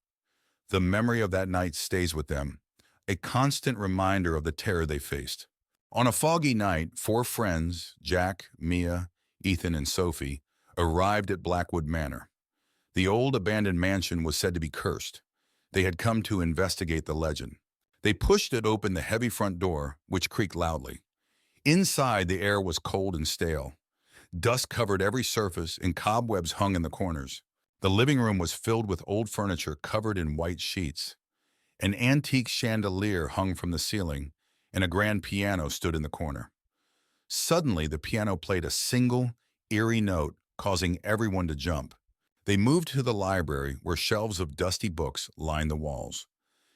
The memory of that night stays with them, a constant reminder of the terror they faced. On a foggy night, four friends, Jack, Mia, Ethan, and Sophie, arrived at Blackwood Manor. The old abandoned mansion was said to be cursed. They had come to investigate the legend. They pushed it open the heavy front door, which creaked loudly. Inside, the air was cold and stale. Dust covered every surface and cobwebs hung in the corners. The living room was filled with old furniture covered in white sheets. An antique chandelier hung from the ceiling, and a grand piano stood in the corner. Suddenly, the piano played a single, eerie note, causing everyone to jump. They moved to the library, where shelves of dusty books lined the walls.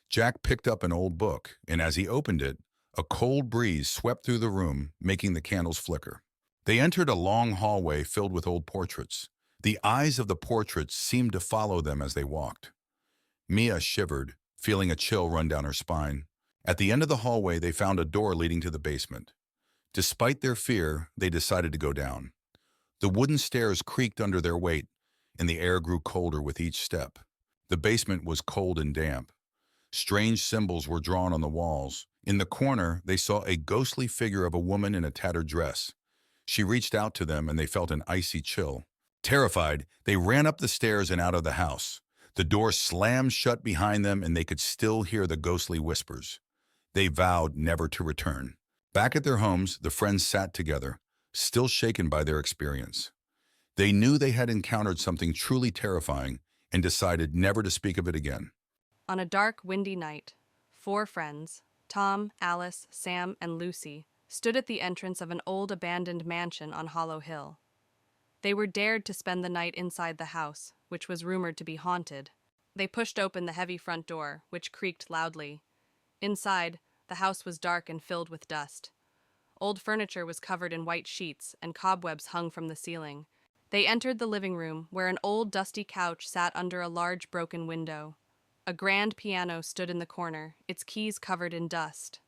Jack picked up an old book, and as he opened it, a cold breeze swept through the room, making the candles flicker. They entered a long hallway filled with old portraits. The eyes of the portraits seemed to follow them as they walked. Mia shivered, feeling a chill run down her spine. At the end of the hallway, they found a door leading to the basement. Despite their fear, they decided to go down. The wooden stairs creaked under their weight, and the air grew colder with each step. The basement was cold and damp. Strange symbols were drawn on the walls. In the corner, they saw a ghostly figure of a woman in a tattered dress. She reached out to them, and they felt an icy chill. Terrified, they ran up the stairs and out of the house. The door slammed shut behind them, and they could still hear the ghostly whispers. They vowed never to return. Back at their homes, the friends sat together, still shaken by their experience. They knew they had encountered something truly terrifying and decided never to speak of it again. On a dark, windy night, four friends, Tom, Alice, Sam, and Lucy, stood at the entrance of an old abandoned mansion on Hollow Hill. They were dared to spend the night inside the house, which was rumored to be haunted. They pushed open the heavy front door, which creaked loudly. Inside, the house was dark and filled with dust. Old furniture was covered in white sheets, and cobwebs hung from the ceiling. They entered the living room, where an old dusty couch sat under a large broken window. A grand piano stood in the corner, its keys covered in dust.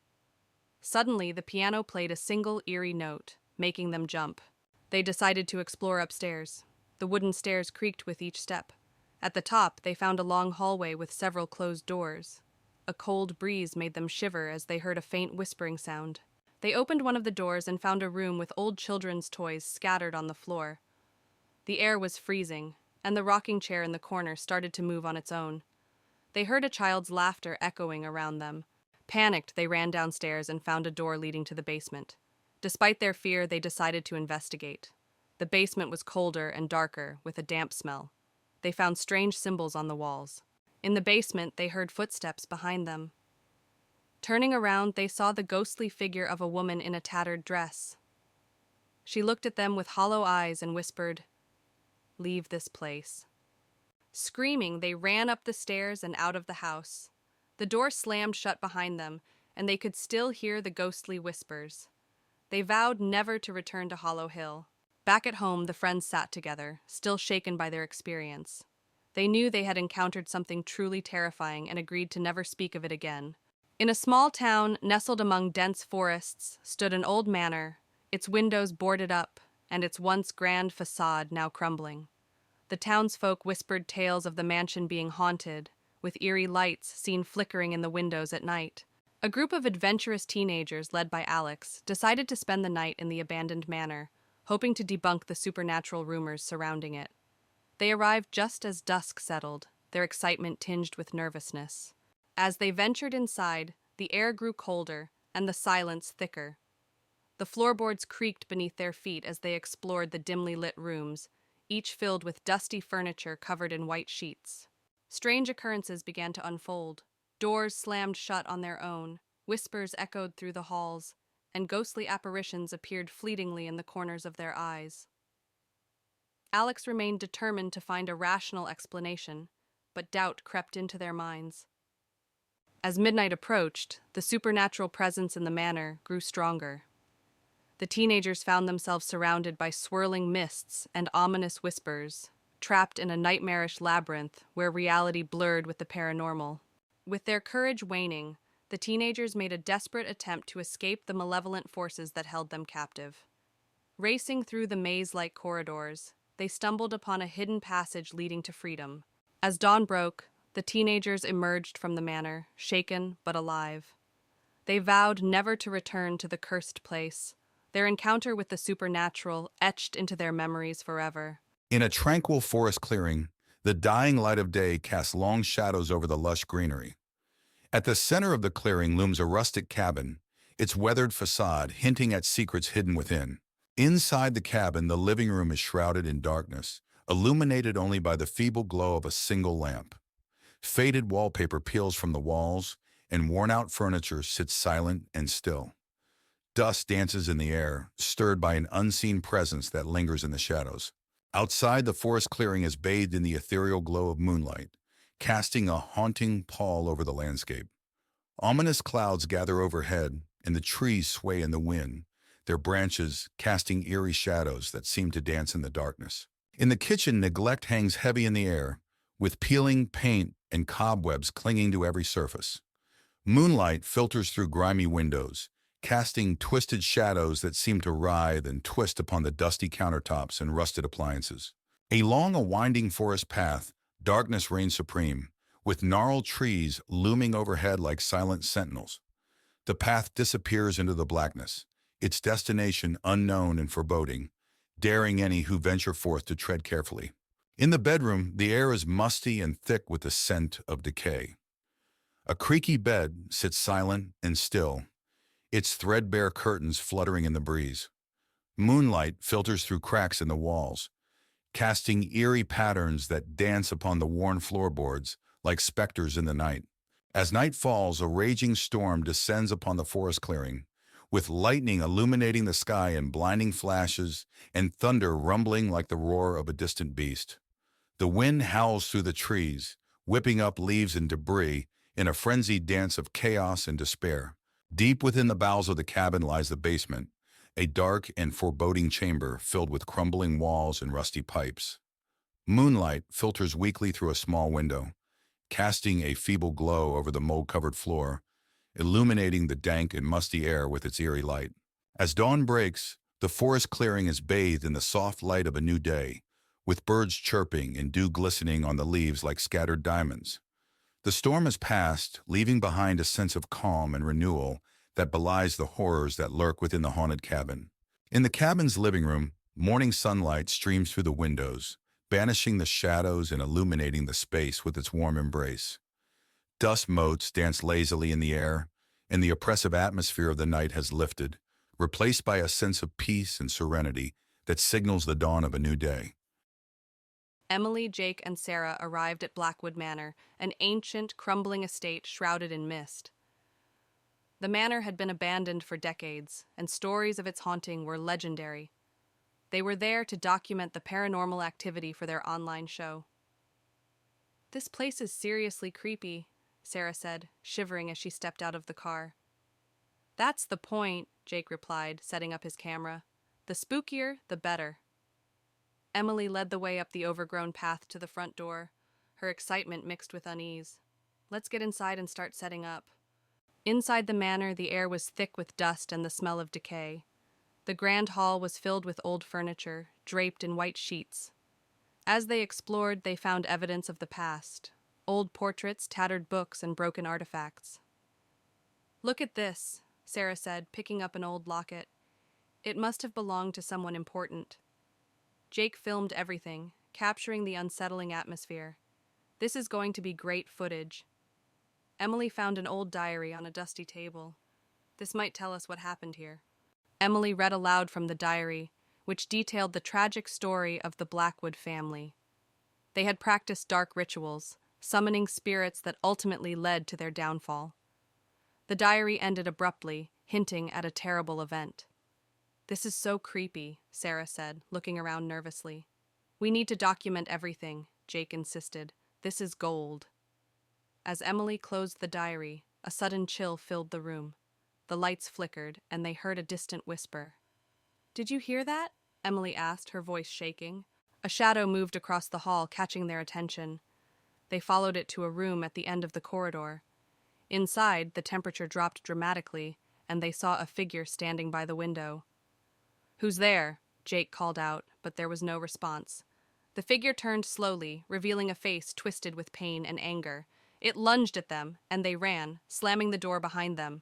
Suddenly, the piano played a single eerie note, making them jump. They decided to explore upstairs. The wooden stairs creaked with each step. At the top, they found a long hallway with several closed doors. A cold breeze made them shiver as they heard a faint whispering sound. They opened one of the doors and found a room with old children's toys scattered on the floor. The air was freezing, and the rocking chair in the corner started to move on its own. They heard a child's laughter echoing around them. Panicked, they ran downstairs and found a door leading to the basement. Despite their fear, they decided to investigate. The basement was colder and darker, with a damp smell. They found strange symbols on the walls. In the basement, they heard footsteps behind them. Turning around, they saw the ghostly figure of a woman in a tattered dress. She looked at them with hollow eyes and whispered, "Leave this place." Screaming, they ran up the stairs and out of the house. The door slammed shut behind them, and they could still hear the ghostly whispers. They vowed never to return to Hollow Hill. Back at home, the friends sat together, still shaken by their experience. They knew they had encountered something truly terrifying and agreed to never speak of it again. In a small town, nestled among dense forests, stood an old manor, its windows boarded up, and its once grand facade now crumbling. The townsfolk whispered tales of the mansion being haunted, with eerie lights seen flickering in the windows at night. A group of adventurous teenagers, led by Alex, decided to spend the night in the abandoned manor, hoping to debunk the supernatural rumors surrounding it. They arrived just as dusk settled, their excitement tinged with nervousness. As they ventured inside, the air grew colder and the silence thicker. The floorboards creaked beneath their feet as they explored the dimly lit rooms, each filled with dusty furniture covered in white sheets. Strange occurrences began to unfold. Doors slammed shut on their own, whispers echoed through the halls, and ghostly apparitions appeared fleetingly in the corners of their eyes. Alex remained determined to find a rational explanation, but doubt crept into their minds. As midnight approached, the supernatural presence in the manor grew stronger. The teenagers found themselves surrounded by swirling mists and ominous whispers, trapped in a nightmarish labyrinth where reality blurred with the paranormal. With their courage waning, the teenagers made a desperate attempt to escape the malevolent forces that held them captive. Racing through the maze-like corridors, they stumbled upon a hidden passage leading to freedom. As dawn broke, the teenagers emerged from the manor, shaken but alive. They vowed never to return to the cursed place, their encounter with the supernatural etched into their memories forever. In a tranquil forest clearing, the dying light of day casts long shadows over the lush greenery. At the center of the clearing looms a rustic cabin, its weathered facade hinting at secrets hidden within. Inside the cabin, the living room is shrouded in darkness, illuminated only by the feeble glow of a single lamp. Faded wallpaper peels from the walls, and worn-out furniture sits silent and still. Dust dances in the air, stirred by an unseen presence that lingers in the shadows. Outside, the forest clearing is bathed in the ethereal glow of moonlight, casting a haunting pall over the landscape. Ominous clouds gather overhead, and the trees sway in the wind, their branches casting eerie shadows that seem to dance in the darkness. In the kitchen, neglect hangs heavy in the air, with peeling paint and cobwebs clinging to every surface. Moonlight filters through grimy windows, casting twisted shadows that seem to writhe and twist upon the dusty countertops and rusted appliances. Along a winding forest path, darkness reigns supreme, with gnarled trees looming overhead like silent sentinels. The path disappears into the blackness, its destination unknown and foreboding, daring any who venture forth to tread carefully. In the bedroom, the air is musty and thick with the scent of decay. A creaky bed sits silent and still, its threadbare curtains fluttering in the breeze. Moonlight filters through cracks in the walls, casting eerie patterns that dance upon the worn floorboards like specters in the night. As night falls, a raging storm descends upon the forest clearing, with lightning illuminating the sky in blinding flashes and thunder rumbling like the roar of a distant beast. The wind howls through the trees, whipping up leaves and debris in a frenzied dance of chaos and despair. Deep within the bowels of the cabin lies the basement, a dark and foreboding chamber filled with crumbling walls and rusty pipes. Moonlight filters weakly through a small window, casting a feeble glow over the mold-covered floor, illuminating the dank and musty air with its eerie light. As dawn breaks, the forest clearing is bathed in the soft light of a new day, with birds chirping and dew glistening on the leaves like scattered diamonds. The storm has passed, leaving behind a sense of calm and renewal that belies the horrors that lurk within the haunted cabin. In the cabin's living room, morning sunlight streams through the windows, banishing the shadows and illuminating the space with its warm embrace. Dust motes dance lazily in the air, and the oppressive atmosphere of the night has lifted, replaced by a sense of peace and serenity that signals the dawn of a new day. Emily, Jake, and Sarah arrived at Blackwood Manor, an ancient, crumbling estate shrouded in mist. The manor had been abandoned for decades, and stories of its haunting were legendary. They were there to document the paranormal activity for their online show. "This place is seriously creepy," Sarah said, shivering as she stepped out of the car. "That's the point," Jake replied, setting up his camera. "The spookier, the better." Emily led the way up the overgrown path to the front door, her excitement mixed with unease. "Let's get inside and start setting up." Inside the manor, the air was thick with dust and the smell of decay. The grand hall was filled with old furniture, draped in white sheets. As they explored, they found evidence of the past: old portraits, tattered books, and broken artifacts. "Look at this," Sarah said, picking up an old locket. "It must have belonged to someone important." Jake filmed everything, capturing the unsettling atmosphere. "This is going to be great footage." Emily found an old diary on a dusty table. "This might tell us what happened here." Emily read aloud from the diary, which detailed the tragic story of the Blackwood family. They had practiced dark rituals, summoning spirits that ultimately led to their downfall. The diary ended abruptly, hinting at a terrible event. "This is so creepy," Sarah said, looking around nervously. "We need to document everything," Jake insisted. "This is gold." As Emily closed the diary, a sudden chill filled the room. The lights flickered, and they heard a distant whisper. "Did you hear that?" Emily asked, her voice shaking. A shadow moved across the hall, catching their attention. They followed it to a room at the end of the corridor. Inside, the temperature dropped dramatically, and they saw a figure standing by the window. "Who's there?" Jake called out, but there was no response. The figure turned slowly, revealing a face twisted with pain and anger. It lunged at them, and they ran, slamming the door behind them.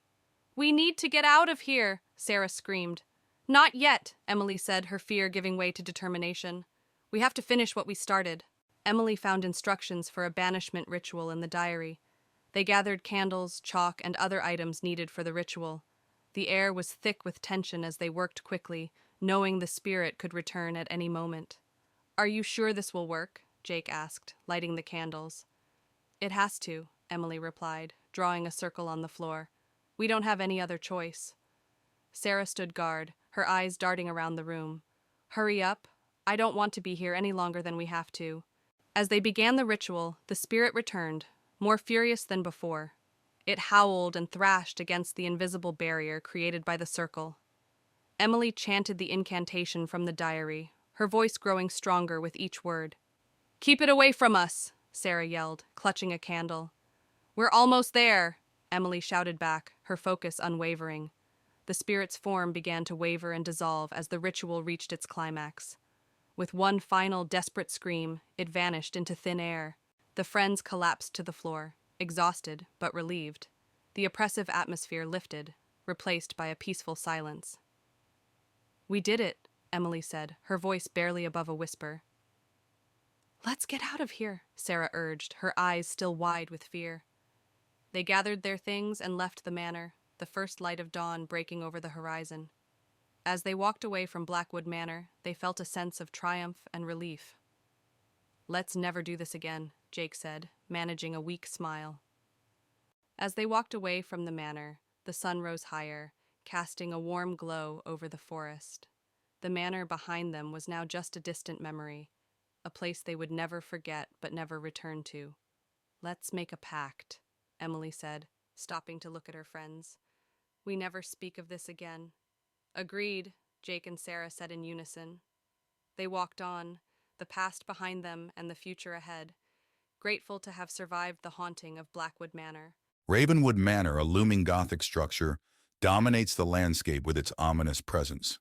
"We need to get out of here," Sarah screamed. "Not yet," Emily said, her fear giving way to determination. "We have to finish what we started." Emily found instructions for a banishment ritual in the diary. They gathered candles, chalk, and other items needed for the ritual. The air was thick with tension as they worked quickly, knowing the spirit could return at any moment. "Are you sure this will work?" Jake asked, lighting the candles. "It has to," Emily replied, drawing a circle on the floor. "We don't have any other choice." Sarah stood guard, her eyes darting around the room. "Hurry up. I don't want to be here any longer than we have to." As they began the ritual, the spirit returned, more furious than before. It howled and thrashed against the invisible barrier created by the circle. Emily chanted the incantation from the diary, her voice growing stronger with each word. "Keep it away from us," Sarah yelled, clutching a candle. "We're almost there," Emily shouted back, her focus unwavering. The spirit's form began to waver and dissolve as the ritual reached its climax. With one final desperate scream, it vanished into thin air. The friends collapsed to the floor, exhausted but relieved. The oppressive atmosphere lifted, replaced by a peaceful silence. "We did it," Emily said, her voice barely above a whisper. "Let's get out of here," Sarah urged, her eyes still wide with fear. They gathered their things and left the manor, the first light of dawn breaking over the horizon. As they walked away from Blackwood Manor, they felt a sense of triumph and relief. "Let's never do this again," Jake said, managing a weak smile. As they walked away from the manor, the sun rose higher, casting a warm glow over the forest. The manor behind them was now just a distant memory, a place they would never forget but never return to. "Let's make a pact," Emily said, stopping to look at her friends. "We never speak of this again." "Agreed," Jake and Sarah said in unison. They walked on, the past behind them and the future ahead, grateful to have survived the haunting of Blackwood Manor. Ravenwood Manor, a looming Gothic structure, dominates the landscape with its ominous presence.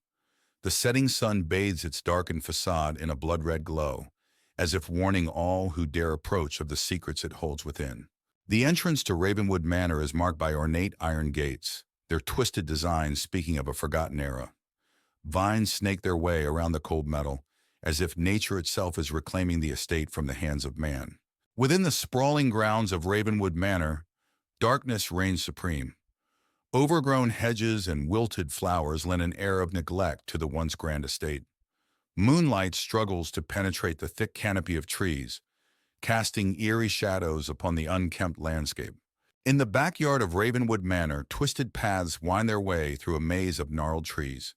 The setting sun bathes its darkened facade in a blood-red glow, as if warning all who dare approach of the secrets it holds within. The entrance to Ravenwood Manor is marked by ornate iron gates, their twisted designs speaking of a forgotten era. Vines snake their way around the cold metal, as if nature itself is reclaiming the estate from the hands of man. Within the sprawling grounds of Ravenwood Manor, darkness reigns supreme. Overgrown hedges and wilted flowers lend an air of neglect to the once grand estate. Moonlight struggles to penetrate the thick canopy of trees, casting eerie shadows upon the unkempt landscape. In the backyard of Ravenwood Manor, twisted paths wind their way through a maze of gnarled trees.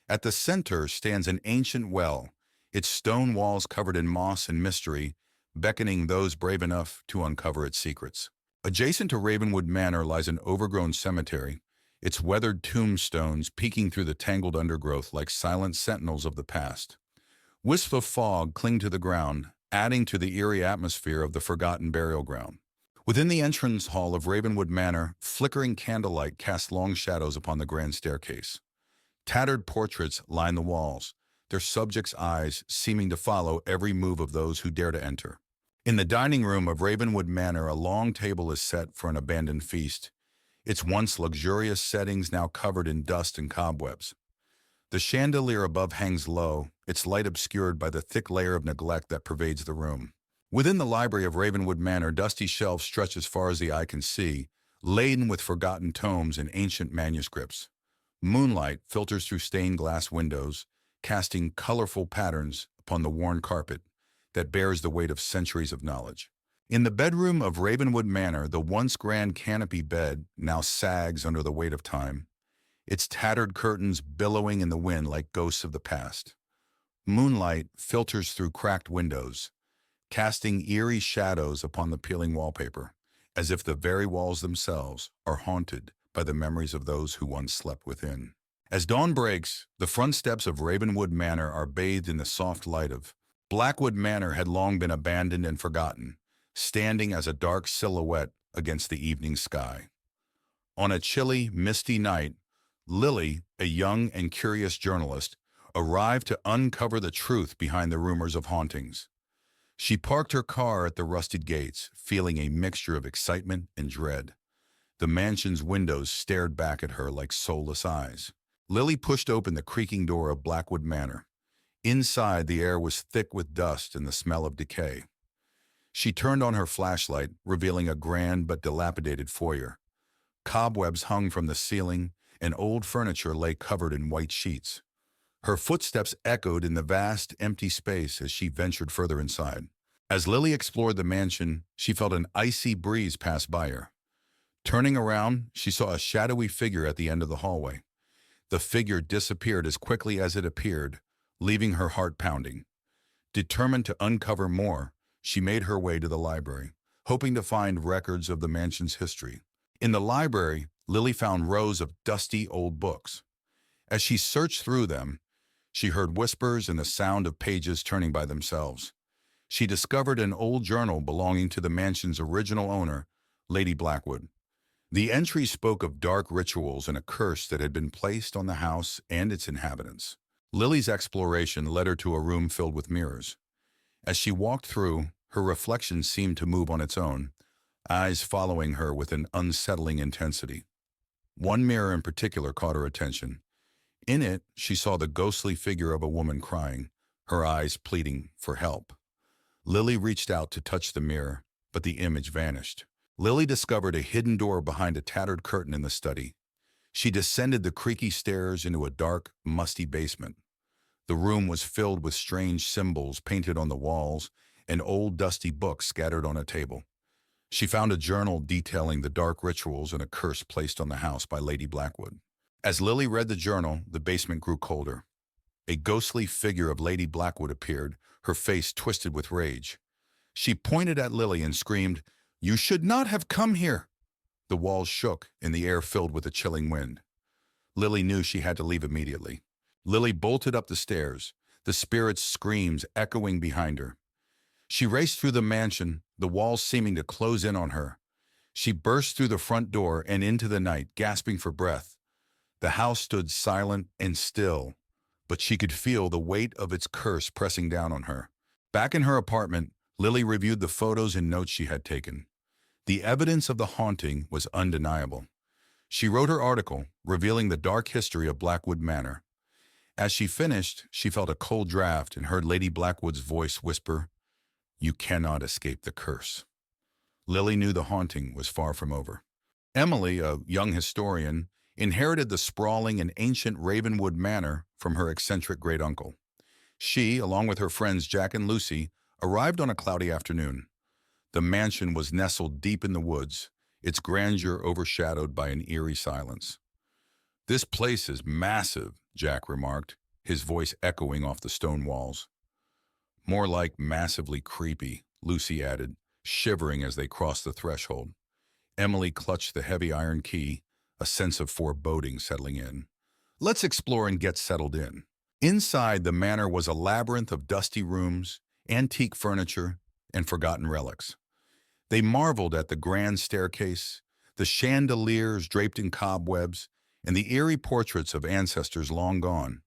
At the center stands an ancient well, its stone walls covered in moss and mystery, beckoning those brave enough to uncover its secrets. Adjacent to Ravenwood Manor lies an overgrown cemetery, its weathered tombstones peeking through the tangled undergrowth like silent sentinels of the past. Wisps of fog cling to the ground, adding to the eerie atmosphere of the forgotten burial ground. Within the entrance hall of Ravenwood Manor, flickering candlelight casts long shadows upon the grand staircase. Tattered portraits line the walls, their subjects' eyes seeming to follow every move of those who dare to enter. In the dining room of Ravenwood Manor, a long table is set for an abandoned feast, its once luxurious settings now covered in dust and cobwebs. The chandelier above hangs low, its light obscured by the thick layer of neglect that pervades the room. Within the library of Ravenwood Manor, dusty shelves stretch as far as the eye can see, laden with forgotten tomes and ancient manuscripts. Moonlight filters through stained glass windows, casting colorful patterns upon the worn carpet that bears the weight of centuries of knowledge. In the bedroom of Ravenwood Manor, the once grand canopy bed now sags under the weight of time, its tattered curtains billowing in the wind like ghosts of the past. Moonlight filters through cracked windows, casting eerie shadows upon the peeling wallpaper, as if the very walls themselves are haunted by the memories of those who once slept within. As dawn breaks, the front steps of Ravenwood Manor are bathed in the soft light of Blackwood Manor had long been abandoned and forgotten, standing as a dark silhouette against the evening sky. On a chilly, misty night, Lily, a young and curious journalist, arrived to uncover the truth behind the rumors of hauntings. She parked her car at the rusted gates, feeling a mixture of excitement and dread. The mansion's windows stared back at her like soulless eyes. Lily pushed open the creaking door of Blackwood Manor. Inside, the air was thick with dust and the smell of decay. She turned on her flashlight, revealing a grand but dilapidated foyer. Cobwebs hung from the ceiling, and old furniture lay covered in white sheets. Her footsteps echoed in the vast, empty space as she ventured further inside. As Lily explored the mansion, she felt an icy breeze pass by her. Turning around, she saw a shadowy figure at the end of the hallway. The figure disappeared as quickly as it appeared, leaving her heart pounding. Determined to uncover more, she made her way to the library, hoping to find records of the mansion's history. In the library, Lily found rows of dusty old books. As she searched through them, she heard whispers and the sound of pages turning by themselves. She discovered an old journal belonging to the mansion's original owner, Lady Blackwood. The entry spoke of dark rituals and a curse that had been placed on the house and its inhabitants. Lily's exploration led her to a room filled with mirrors. As she walked through, her reflection seemed to move on its own, eyes following her with an unsettling intensity. One mirror in particular caught her attention. In it, she saw the ghostly figure of a woman crying, her eyes pleading for help. Lily reached out to touch the mirror, but the image vanished. Lily discovered a hidden door behind a tattered curtain in the study. She descended the creaky stairs into a dark, musty basement. The room was filled with strange symbols painted on the walls and old dusty books scattered on a table. She found a journal detailing the dark rituals and a curse placed on the house by Lady Blackwood. As Lily read the journal, the basement grew colder. A ghostly figure of Lady Blackwood appeared, her face twisted with rage. She pointed at Lily and screamed, "You should not have come here!" The walls shook and the air filled with a chilling wind. Lily knew she had to leave immediately. Lily bolted up the stairs, the spirit's screams echoing behind her. She raced through the mansion, the walls seeming to close in on her. She burst through the front door and into the night, gasping for breath. The house stood silent and still, but she could feel the weight of its curse pressing down on her. Back in her apartment, Lily reviewed the photos and notes she had taken. The evidence of the haunting was undeniable. She wrote her article, revealing the dark history of Blackwood Manor. As she finished, she felt a cold draft and heard Lady Blackwood's voice whisper, "You cannot escape the curse." Lily knew the haunting was far from over. Emily, a young historian, inherited the sprawling and ancient Ravenswood Manor from her eccentric great-uncle. She, along with her friends Jack and Lucy, arrived on a cloudy afternoon. The mansion was nestled deep in the woods, its grandeur overshadowed by an eerie silence. "This place is massive," Jack remarked, his voice echoing off the stone walls. "More like massively creepy," Lucy added, shivering as they crossed the threshold. Emily clutched the heavy iron key, a sense of foreboding settling in. "Let's explore and get settled in." Inside, the manor was a labyrinth of dusty rooms, antique furniture, and forgotten relics. They marveled at the grand staircase, the chandeliers draped in cobwebs, and the eerie portraits of ancestors long gone.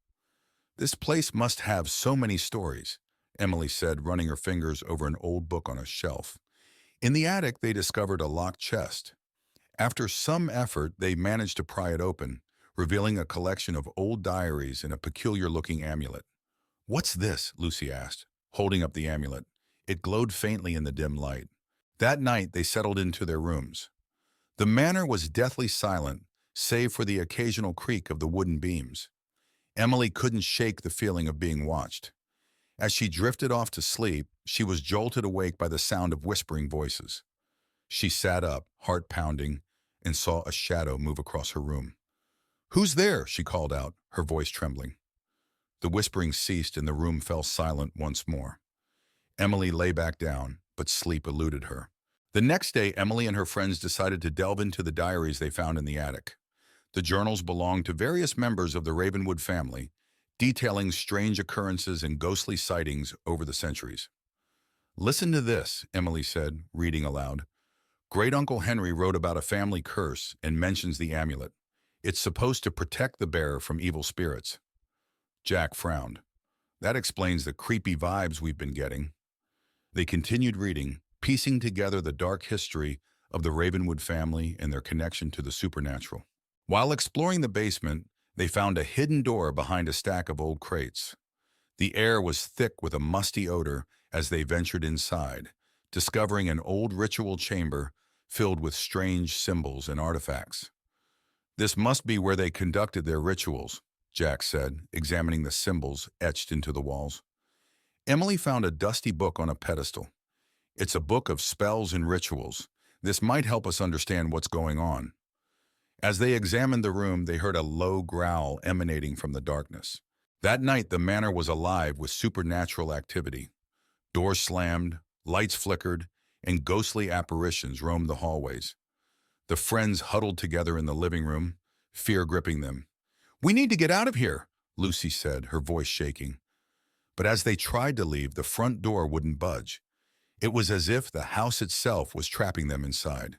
"This place must have so many stories," Emily said, running her fingers over an old book on a shelf. In the attic, they discovered a locked chest. After some effort, they managed to pry it open, revealing a collection of old diaries and a peculiar-looking amulet. "What's this?" Lucy asked, holding up the amulet. It glowed faintly in the dim light. That night, they settled into their rooms. The manor was deathly silent, save for the occasional creak of the wooden beams. Emily couldn't shake the feeling of being watched. As she drifted off to sleep, she was jolted awake by the sound of whispering voices. She sat up, heart pounding, and saw a shadow move across her room. "Who's there?" she called out, her voice trembling. The whispering ceased and the room fell silent once more. Emily lay back down, but sleep eluded her. The next day, Emily and her friends decided to delve into the diaries they found in the attic. The journals belonged to various members of the Ravenswood family, detailing strange occurrences and ghostly sightings over the centuries. "Listen to this," Emily said, reading aloud. "Great Uncle Henry wrote about a family curse and mentions the amulet. It's supposed to protect the bearer from evil spirits." Jack frowned. "That explains the creepy vibes we've been getting." They continued reading, piecing together the dark history of the Ravenwood family and their connection to the supernatural. While exploring the basement, they found a hidden door behind a stack of old crates. The air was thick with a musty odor as they ventured inside, discovering an old ritual chamber filled with strange symbols and artifacts. "This must be where they conducted their rituals," Jack said, examining the symbols etched into the walls. Emily found a dusty book on a pedestal. "It's a book of spells and rituals. This might help us understand what's going on." As they examined the room, they heard a low growl emanating from the darkness. That night, the manor was alive with supernatural activity. Doors slammed, lights flickered, and ghostly apparitions roamed the hallways. The friends huddled together in the living room, fear gripping them. "We need to get out of here," Lucy said, her voice shaking. But as they tried to leave, the front door wouldn't budge. It was as if the house itself was trapping them inside.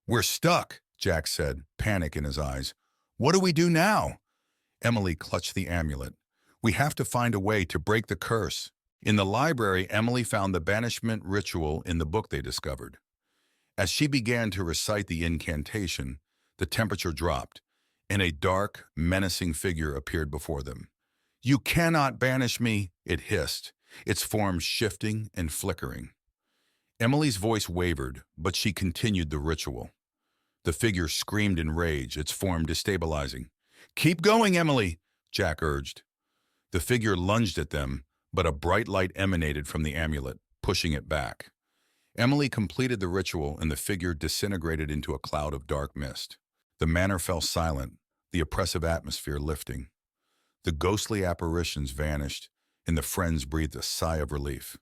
"We're stuck," Jack said, panic in his eyes. "What do we do now?" Emily clutched the amulet. "We have to find a way to break the curse." In the library, Emily found the banishment ritual in the book they discovered. As she began to recite the incantation, the temperature dropped, and a dark, menacing figure appeared before them. "You cannot banish me," it hissed, its form shifting and flickering. Emily's voice wavered, but she continued the ritual. The figure screamed in rage, its form destabilizing. "Keep going, Emily," Jack urged. The figure lunged at them, but a bright light emanated from the amulet, pushing it back. Emily completed the ritual, and the figure disintegrated into a cloud of dark mist. The manor fell silent, the oppressive atmosphere lifting. The ghostly apparitions vanished, and the friends breathed a sigh of relief.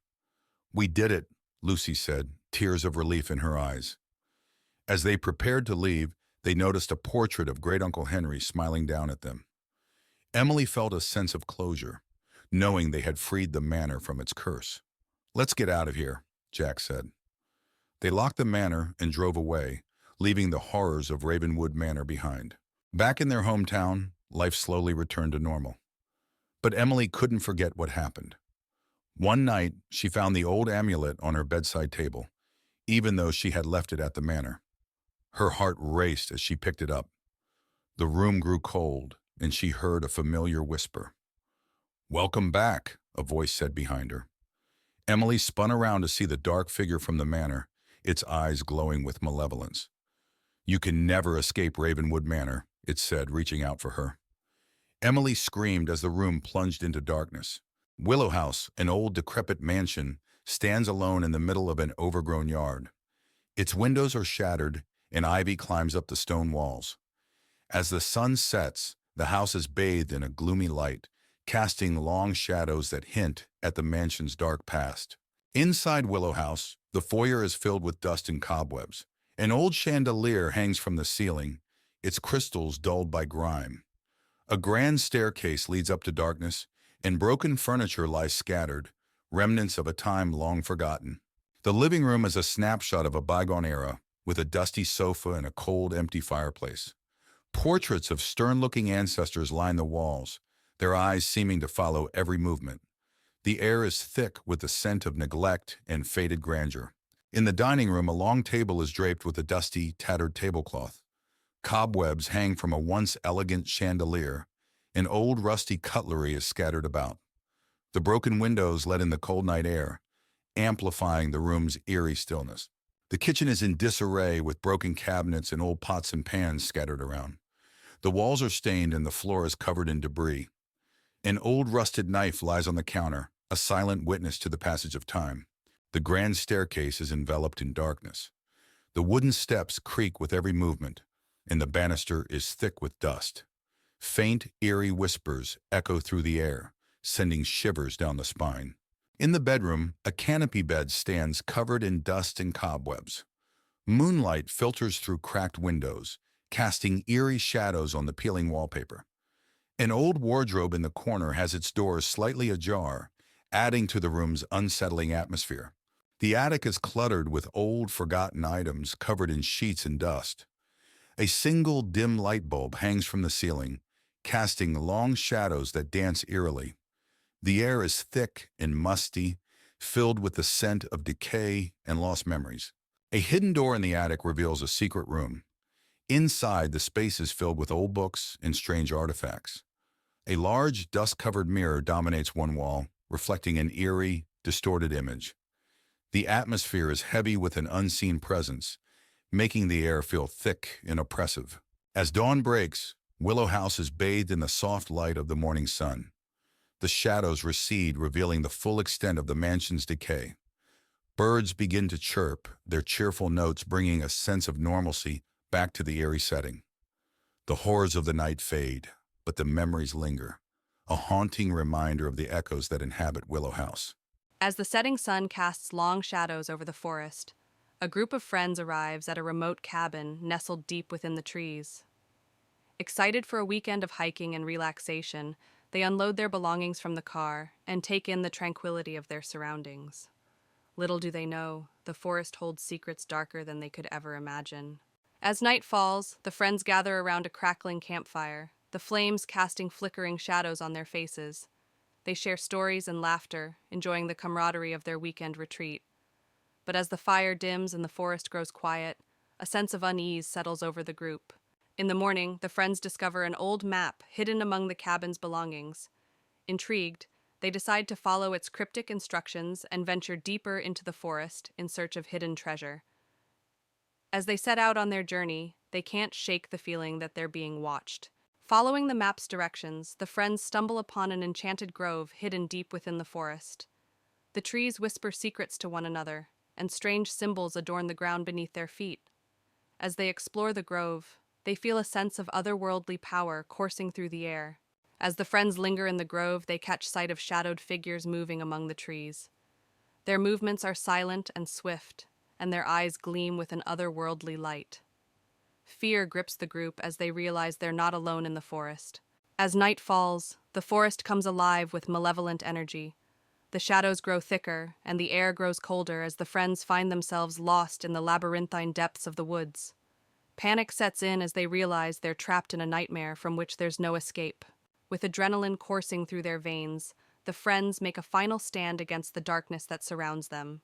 "We did it," Lucy said, tears of relief in her eyes. As they prepared to leave, they noticed a portrait of Great Uncle Henry smiling down at them. Emily felt a sense of closure, knowing they had freed the manor from its curse. "Let's get out of here," Jack said. They locked the manor and drove away, leaving the horrors of Ravenwood Manor behind. Back in their hometown, life slowly returned to normal. But Emily couldn't forget what happened. One night, she found the old amulet on her bedside table, even though she had left it at the manor. Her heart raced as she picked it up. The room grew cold, and she heard a familiar whisper. "Welcome back," a voice said behind her. Emily spun around to see the dark figure from the manor, its eyes glowing with malevolence. "You can never escape Ravenwood Manor," it said, reaching out for her. Emily screamed as the room plunged into darkness. Willow House, an old decrepit mansion, stands alone in the middle of an overgrown yard. Its windows are shattered, and ivy climbs up the stone walls. As the sun sets, the house is bathed in a gloomy light, casting long shadows that hint at the mansion's dark past. Inside Willow House, the foyer is filled with dust and cobwebs. An old chandelier hangs from the ceiling, its crystals dulled by grime. A grand staircase leads up to darkness, and broken furniture lies scattered, remnants of a time long forgotten. The living room is a snapshot of a bygone era, with a dusty sofa and a cold, empty fireplace. Portraits of stern-looking ancestors line the walls, their eyes seeming to follow every movement. The air is thick with the scent of neglect and faded grandeur. In the dining room, a long table is draped with a dusty, tattered tablecloth. Cobwebs hang from a once elegant chandelier, and old rusty cutlery is scattered about. The broken windows let in the cold night air, amplifying the room's eerie stillness. The kitchen is in disarray with broken cabinets and old pots and pans scattered around. The walls are stained and the floor is covered in debris. An old rusted knife lies on the counter, a silent witness to the passage of time. The grand staircase is enveloped in darkness. The wooden steps creak with every movement, and the banister is thick with dust. Faint, eerie whispers echo through the air, sending shivers down the spine. In the bedroom, a canopy bed stands covered in dust and cobwebs. Moonlight filters through cracked windows, casting eerie shadows on the peeling wallpaper. An old wardrobe in the corner has its doors slightly ajar, adding to the room's unsettling atmosphere. The attic is cluttered with old, forgotten items covered in sheets and dust. A single dim light bulb hangs from the ceiling, casting long shadows that dance eerily. The air is thick and musty, filled with the scent of decay and lost memories. A hidden door in the attic reveals a secret room. Inside, the space is filled with old books and strange artifacts. A large, dust-covered mirror dominates one wall, reflecting an eerie, distorted image. The atmosphere is heavy with an unseen presence, making the air feel thick and oppressive. As dawn breaks, Willow House is bathed in the soft light of the morning sun. The shadows recede, revealing the full extent of the mansion's decay. Birds begin to chirp, their cheerful notes bringing a sense of normalcy back to the eerie setting. The horrors of the night fade, but the memories linger, a haunting reminder of the echoes that inhabit Willow House. As the setting sun casts long shadows over the forest, a group of friends arrives at a remote cabin nestled deep within the trees. Excited for a weekend of hiking and relaxation, they unload their belongings from the car and take in the tranquility of their surroundings. Little do they know, the forest holds secrets darker than they could ever imagine. As night falls, the friends gather around a crackling campfire, the flames casting flickering shadows on their faces. They share stories and laughter, enjoying the camaraderie of their weekend retreat. But as the fire dims and the forest grows quiet, a sense of unease settles over the group. In the morning, the friends discover an old map hidden among the cabin's belongings. Intrigued, they decide to follow its cryptic instructions and venture deeper into the forest in search of hidden treasure. As they set out on their journey, they can't shake the feeling that they're being watched. Following the map's directions, the friends stumble upon an enchanted grove hidden deep within the forest. The trees whisper secrets to one another, and strange symbols adorn the ground beneath their feet. As they explore the grove, they feel a sense of otherworldly power coursing through the air. As the friends linger in the grove, they catch sight of shadowed figures moving among the trees. Their movements are silent and swift, and their eyes gleam with an otherworldly light. Fear grips the group as they realize they're not alone in the forest. As night falls, the forest comes alive with malevolent energy. The shadows grow thicker, and the air grows colder as the friends find themselves lost in the labyrinthine depths of the woods. Panic sets in as they realize they're trapped in a nightmare from which there's no escape. With adrenaline coursing through their veins, the friends make a final stand against the darkness that surrounds them.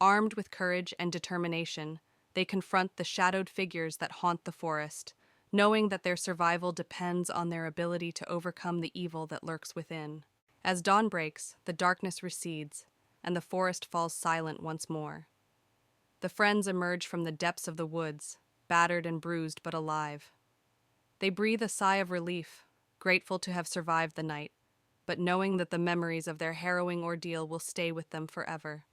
Armed with courage and determination, they confront the shadowed figures that haunt the forest, knowing that their survival depends on their ability to overcome the evil that lurks within. As dawn breaks, the darkness recedes, and the forest falls silent once more. The friends emerge from the depths of the woods, battered and bruised but alive. They breathe a sigh of relief, grateful to have survived the night, but knowing that the memories of their harrowing ordeal will stay with them forever.